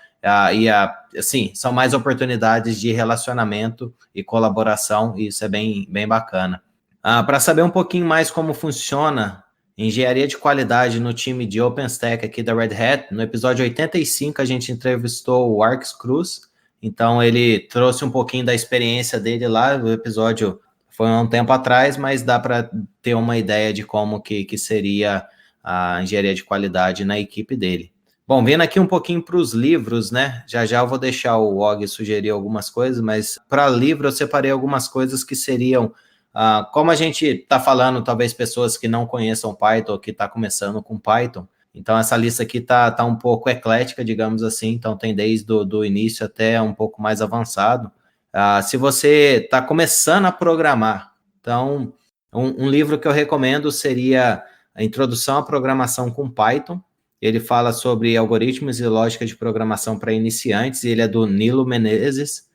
assim, são mais oportunidades de relacionamento e colaboração, e isso é bem, bem bacana. Para saber um pouquinho mais como funciona engenharia de qualidade no time de OpenStack aqui da Red Hat, no episódio 85 a gente entrevistou o Arx Cruz, então ele trouxe um pouquinho da experiência dele lá, o episódio foi há um tempo atrás, mas dá para ter uma ideia de como que seria a engenharia de qualidade na equipe dele. Bom, vindo aqui um pouquinho para os livros, né? Já eu vou deixar o Og sugerir algumas coisas, mas para livro eu separei algumas coisas que seriam, como a gente está falando, talvez pessoas que não conheçam Python, que está começando com Python, então essa lista aqui tá um pouco eclética, digamos assim, então tem desde o início até um pouco mais avançado. Se você está começando a programar, então um livro que eu recomendo seria a Introdução à Programação com Python. Ele fala sobre algoritmos e lógica de programação para iniciantes, e ele é do Nilo Menezes.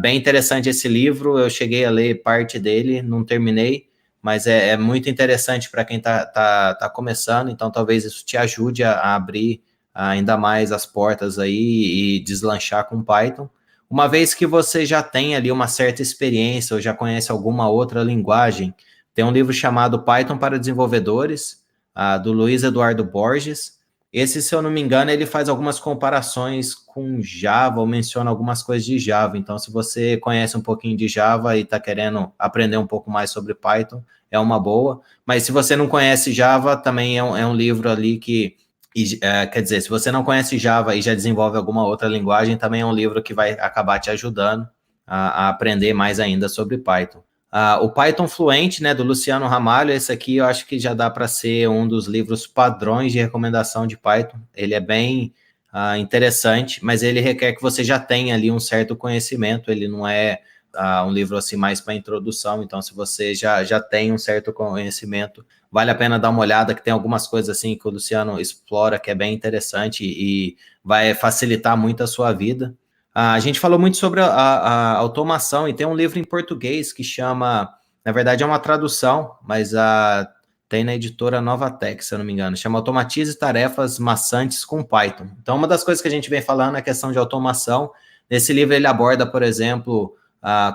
Bem interessante esse livro, eu cheguei a ler parte dele, não terminei, mas é muito interessante para quem está começando, então talvez isso te ajude a abrir ainda mais as portas aí e deslanchar com Python. Uma vez que você já tem ali uma certa experiência ou já conhece alguma outra linguagem, tem um livro chamado Python para Desenvolvedores, do Luiz Eduardo Borges. Esse, se eu não me engano, ele faz algumas comparações com Java, ou menciona algumas coisas de Java. Então, se você conhece um pouquinho de Java e está querendo aprender um pouco mais sobre Python, é uma boa. Mas se você não conhece Java, também é um livro ali que... quer dizer, se você não conhece Java e já desenvolve alguma outra linguagem, também é um livro que vai acabar te ajudando a aprender mais ainda sobre Python. O Python Fluente, né, do Luciano Ramalho, esse aqui eu acho que já dá para ser um dos livros padrões de recomendação de Python. Ele é bem interessante, mas ele requer que você já tenha ali um certo conhecimento, ele não é um livro assim mais para introdução, então se você já tem um certo conhecimento, vale a pena dar uma olhada, que tem algumas coisas assim que o Luciano explora, que é bem interessante e vai facilitar muito a sua vida. A gente falou muito sobre a automação, e tem um livro em português que chama, na verdade é uma tradução, mas tem na editora Novatec, se eu não me engano, chama Automatize Tarefas Maçantes com Python. Então, uma das coisas que a gente vem falando é a questão de automação. Nesse livro ele aborda, por exemplo,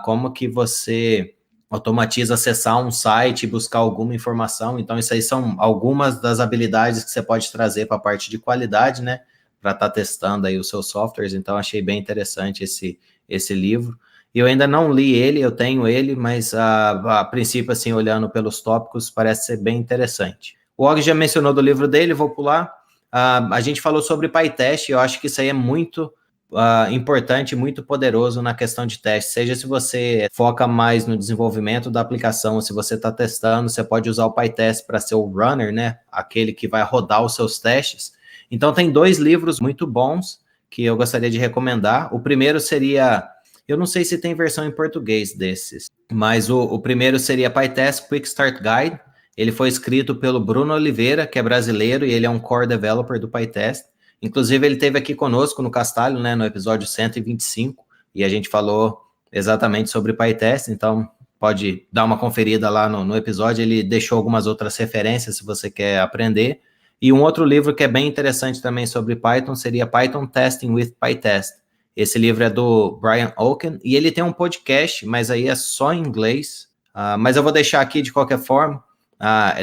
como que você automatiza acessar um site e buscar alguma informação. Então, isso aí são algumas das habilidades que você pode trazer para a parte de qualidade, né? Para estar testando aí os seus softwares. Então, achei bem interessante esse livro. Eu ainda não li ele, eu tenho ele, mas a princípio, assim, olhando pelos tópicos, parece ser bem interessante. O Og já mencionou do livro dele, vou pular. A gente falou sobre PyTest, eu acho que isso aí é muito importante, muito poderoso na questão de teste, seja se você foca mais no desenvolvimento da aplicação, ou se você está testando, você pode usar o PyTest para ser o runner, né, aquele que vai rodar os seus testes. Então tem 2 livros muito bons que eu gostaria de recomendar. O primeiro seria, eu não sei se tem versão em português desses, mas o primeiro seria PyTest Quick Start Guide. Ele foi escrito pelo Bruno Oliveira, que é brasileiro, e ele é um core developer do PyTest. Inclusive, ele esteve aqui conosco no Castalho, né, no episódio 125, e a gente falou exatamente sobre PyTest, então pode dar uma conferida lá no episódio. Ele deixou algumas outras referências se você quer aprender. E um outro livro que é bem interessante também sobre Python seria Python Testing with PyTest. Esse livro é do Brian Oken, e ele tem um podcast, mas aí é só em inglês. Mas eu vou deixar aqui de qualquer forma.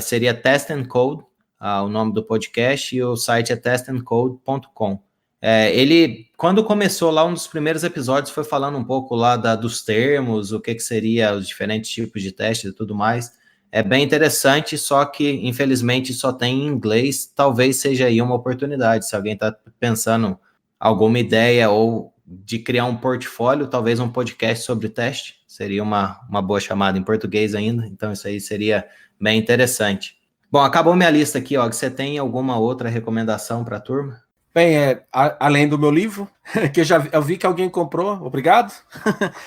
Seria Test and Code, o nome do podcast, e o site é testandcode.com. Ele, quando começou lá, um dos primeiros episódios foi falando um pouco lá dos termos, o que seria os diferentes tipos de testes e tudo mais. É bem interessante, só que, infelizmente, só tem em inglês. Talvez seja aí uma oportunidade, se alguém está pensando alguma ideia ou de criar um portfólio, talvez um podcast sobre teste, seria uma boa chamada em português ainda, então isso aí seria bem interessante. Bom, acabou minha lista aqui, ó. Você tem alguma outra recomendação para a turma? Bem, além do meu livro, que eu vi que alguém comprou, obrigado.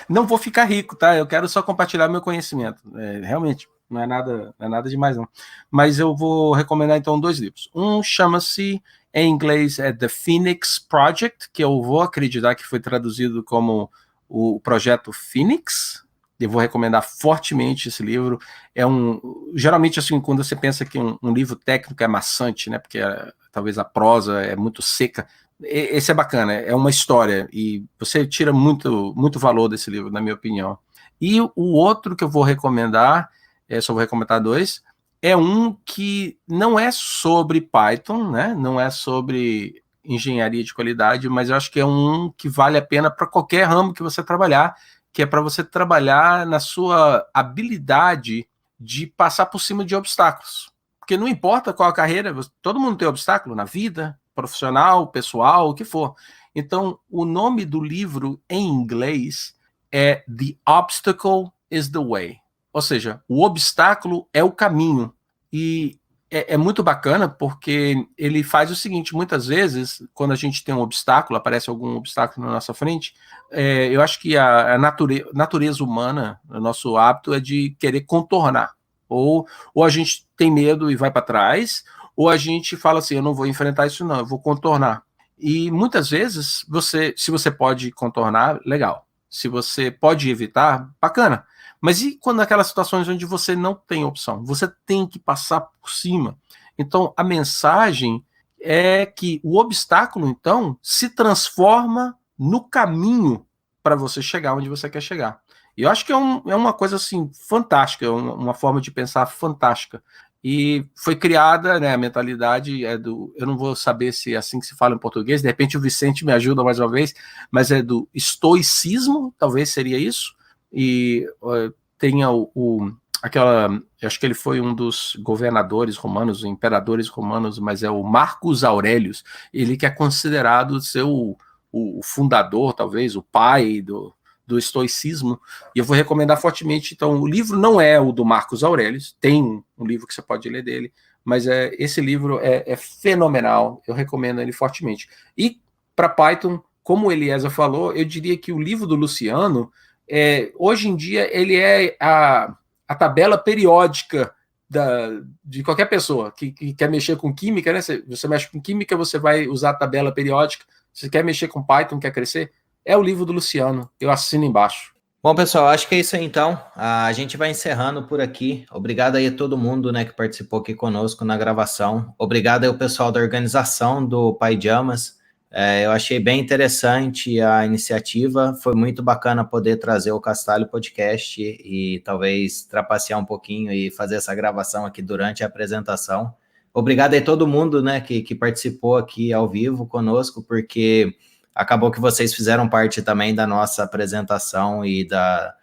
Não vou ficar rico, tá? Eu quero só compartilhar meu conhecimento. Realmente, não é nada demais, não. Mas eu vou recomendar, então, 2 livros. Um chama-se, em inglês, The Phoenix Project, que eu vou acreditar que foi traduzido como o Projeto Phoenix. Eu vou recomendar fortemente esse livro. Geralmente, assim, quando você pensa que um livro técnico é maçante, né? Porque talvez a prosa é muito seca. Esse é bacana, é uma história, e você tira muito, muito valor desse livro, na minha opinião. E o outro que eu vou recomendar, só vou recomendar 2, é um que não é sobre Python, né? Não é sobre engenharia de qualidade, mas eu acho que é um que vale a pena para qualquer ramo que você trabalhar, que é para você trabalhar na sua habilidade de passar por cima de obstáculos. Porque não importa qual a carreira, todo mundo tem obstáculo na vida, profissional, pessoal, o que for. Então, o nome do livro em inglês é The Obstacle is the Way. Ou seja, o obstáculo é o caminho. E é muito bacana porque ele faz o seguinte: muitas vezes, quando a gente tem um obstáculo, aparece algum obstáculo na nossa frente, eu acho que a natureza humana, o nosso hábito é de querer contornar. Ou a gente tem medo e vai para trás, ou a gente fala assim, eu não vou enfrentar isso não, eu vou contornar. E muitas vezes, se você pode contornar, legal. Se você pode evitar, bacana. Mas e quando aquelas situações onde você não tem opção? Você tem que passar por cima. Então, a mensagem é que o obstáculo, então, se transforma no caminho para você chegar onde você quer chegar. E eu acho que é uma coisa assim fantástica, uma forma de pensar fantástica. E foi criada, né, a mentalidade eu não vou saber se é assim que se fala em português, de repente o Vicente me ajuda mais uma vez, mas é do estoicismo, talvez seria isso. E tem eu acho que ele foi um dos governadores romanos, imperadores romanos, mas é o Marcus Aurelius, ele que é considerado ser o fundador, talvez, o pai do estoicismo, e eu vou recomendar fortemente. Então, o livro não é o do Marcus Aurelius, tem um livro que você pode ler dele, mas esse livro é fenomenal, eu recomendo ele fortemente. E para Python, como o Eliezer falou, eu diria que o livro do Luciano, hoje em dia, ele é a tabela periódica de qualquer pessoa que quer mexer com química, né? Você mexe com química, você vai usar a tabela periódica. Se você quer mexer com Python, quer crescer, é o livro do Luciano, eu assino embaixo. Bom, pessoal, acho que é isso aí, então. A gente vai encerrando por aqui. Obrigado aí a todo mundo, né, que participou aqui conosco na gravação. Obrigado aí ao pessoal da organização do PyJamas. Eu achei bem interessante a iniciativa. Foi muito bacana poder trazer o Castalho Podcast e talvez trapacear um pouquinho e fazer essa gravação aqui durante a apresentação. Obrigado aí a todo mundo, né, que participou aqui ao vivo conosco, porque acabou que vocês fizeram parte também da nossa apresentação e da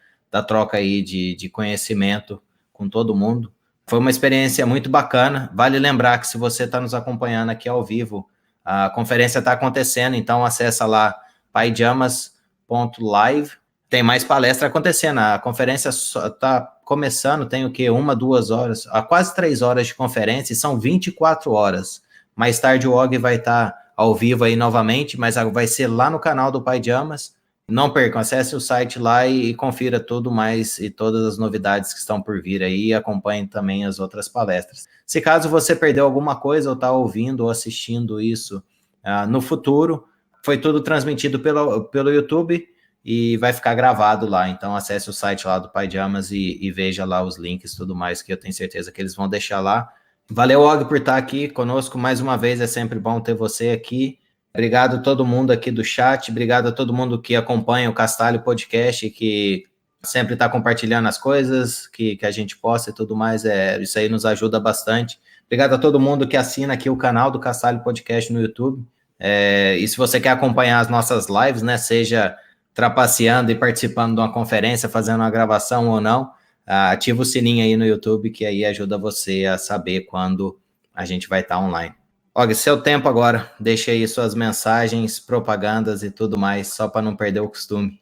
troca aí de conhecimento com todo mundo. Foi uma experiência muito bacana. Vale lembrar que se você está nos acompanhando aqui ao vivo, a conferência está acontecendo, então acessa lá pyjamas.live. Tem mais palestra acontecendo. A conferência está começando, tem o quê? 1, 2 horas, quase 3 horas de conferência, e são 24 horas. Mais tarde o Og vai estar ao vivo aí novamente, mas vai ser lá no canal do PyJamas. Não percam, acesse o site lá e confira tudo mais e todas as novidades que estão por vir aí, e acompanhe também as outras palestras. Se caso você perdeu alguma coisa ou está ouvindo ou assistindo isso no futuro, foi tudo transmitido pelo YouTube e vai ficar gravado lá. Então acesse o site lá do PyJamas e veja lá os links e tudo mais, que eu tenho certeza que eles vão deixar lá. Valeu, Og, por estar aqui conosco mais uma vez. É sempre bom ter você aqui. Obrigado a todo mundo aqui do chat, obrigado a todo mundo que acompanha o Castalho Podcast, que sempre está compartilhando as coisas que a gente posta e tudo mais, isso aí nos ajuda bastante. Obrigado a todo mundo que assina aqui o canal do Castalho Podcast no YouTube. E se você quer acompanhar as nossas lives, né, seja trapaceando e participando de uma conferência, fazendo uma gravação ou não, ativa o sininho aí no YouTube, que aí ajuda você a saber quando a gente vai estar online. Og, seu tempo agora, deixa aí suas mensagens, propagandas e tudo mais, só para não perder o costume.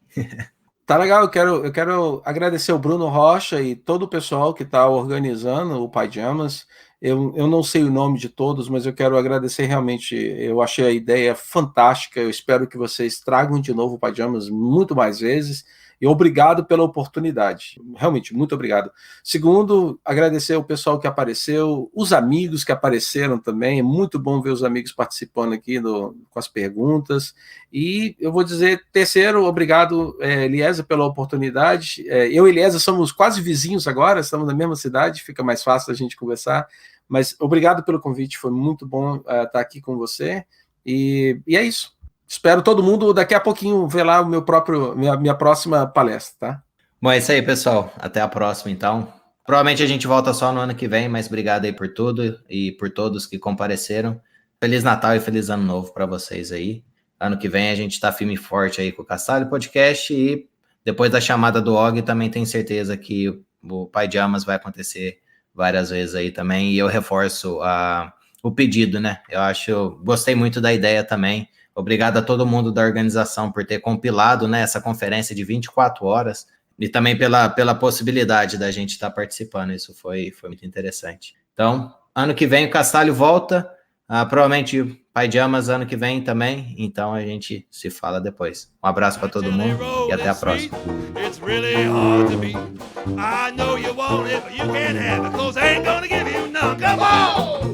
Tá legal, eu quero agradecer o Bruno Rocha e todo o pessoal que está organizando o Pajamas. Eu não sei o nome de todos, mas eu quero agradecer realmente, eu achei a ideia fantástica, eu espero que vocês tragam de novo o Pajamas muito mais vezes, e obrigado pela oportunidade, realmente, muito obrigado. Segundo, agradecer o pessoal que apareceu, os amigos que apareceram também, é muito bom ver os amigos participando aqui com as perguntas, e eu vou dizer, terceiro, obrigado, Eliezer, pela oportunidade. Eu e Eliezer somos quase vizinhos agora, estamos na mesma cidade, fica mais fácil a gente conversar, mas obrigado pelo convite, foi muito bom estar aqui com você, e é isso. Espero todo mundo daqui a pouquinho ver lá minha próxima palestra, tá? Bom, é isso aí, pessoal. Até a próxima, então. Provavelmente a gente volta só no ano que vem, mas obrigado aí por tudo e por todos que compareceram. Feliz Natal e Feliz Ano Novo para vocês aí. Ano que vem a gente tá firme e forte aí com o Castalho Podcast e depois da chamada do Og também tenho certeza que o Pajamas vai acontecer várias vezes aí também, e eu reforço o pedido, né? Gostei muito da ideia também. Obrigado a todo mundo da organização por ter compilado, né, essa conferência de 24 horas e também pela possibilidade da gente estar participando. Isso foi muito interessante. Então, ano que vem o Castalho volta, provavelmente o Pajamas ano que vem também, então a gente se fala depois. Um abraço para todo mundo e até a próxima. It's really hard to beat. I know you want it, but you can't have it, 'cause I ain't gonna give you none. Come on!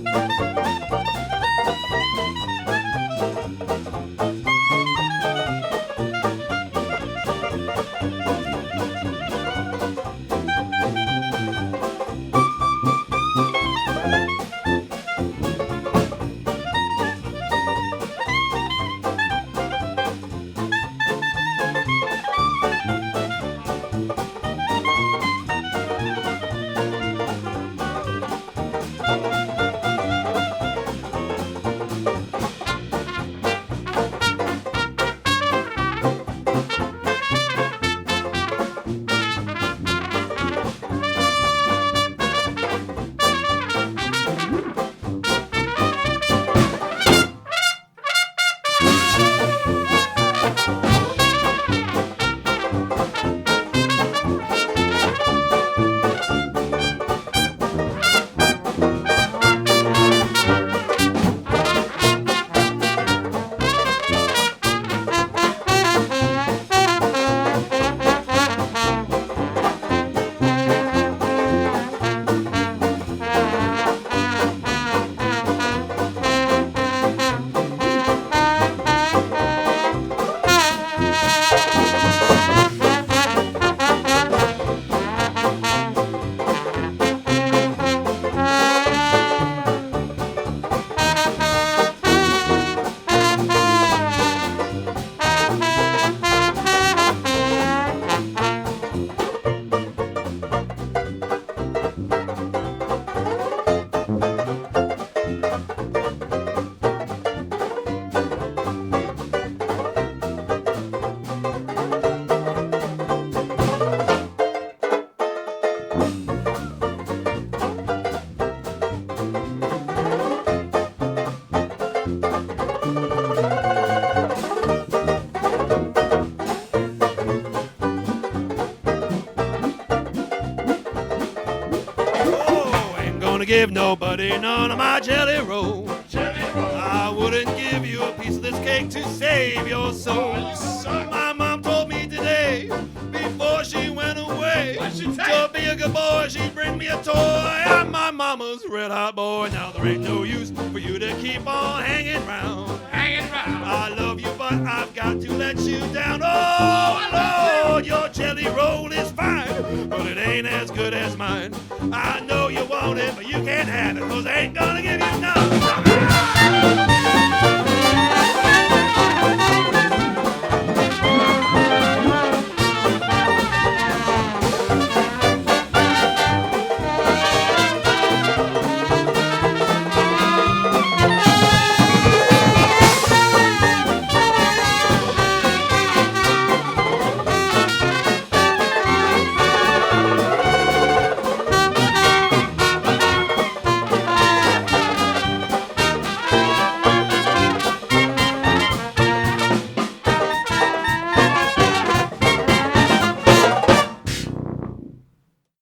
Give nobody none of my jelly roll. I wouldn't give you a piece of this cake to save your soul. My mom told me today, before she went away, to be a good boy, she'd bring me a toy. I'm my mama's red hot boy. Now there ain't no use for you to keep on hanging round. I love you, but I've got to let you down. Oh, Lord, your jelly roll is fine, but it ain't as good as mine. I know you want it, but you can't have it, 'cause I ain't gonna give you none.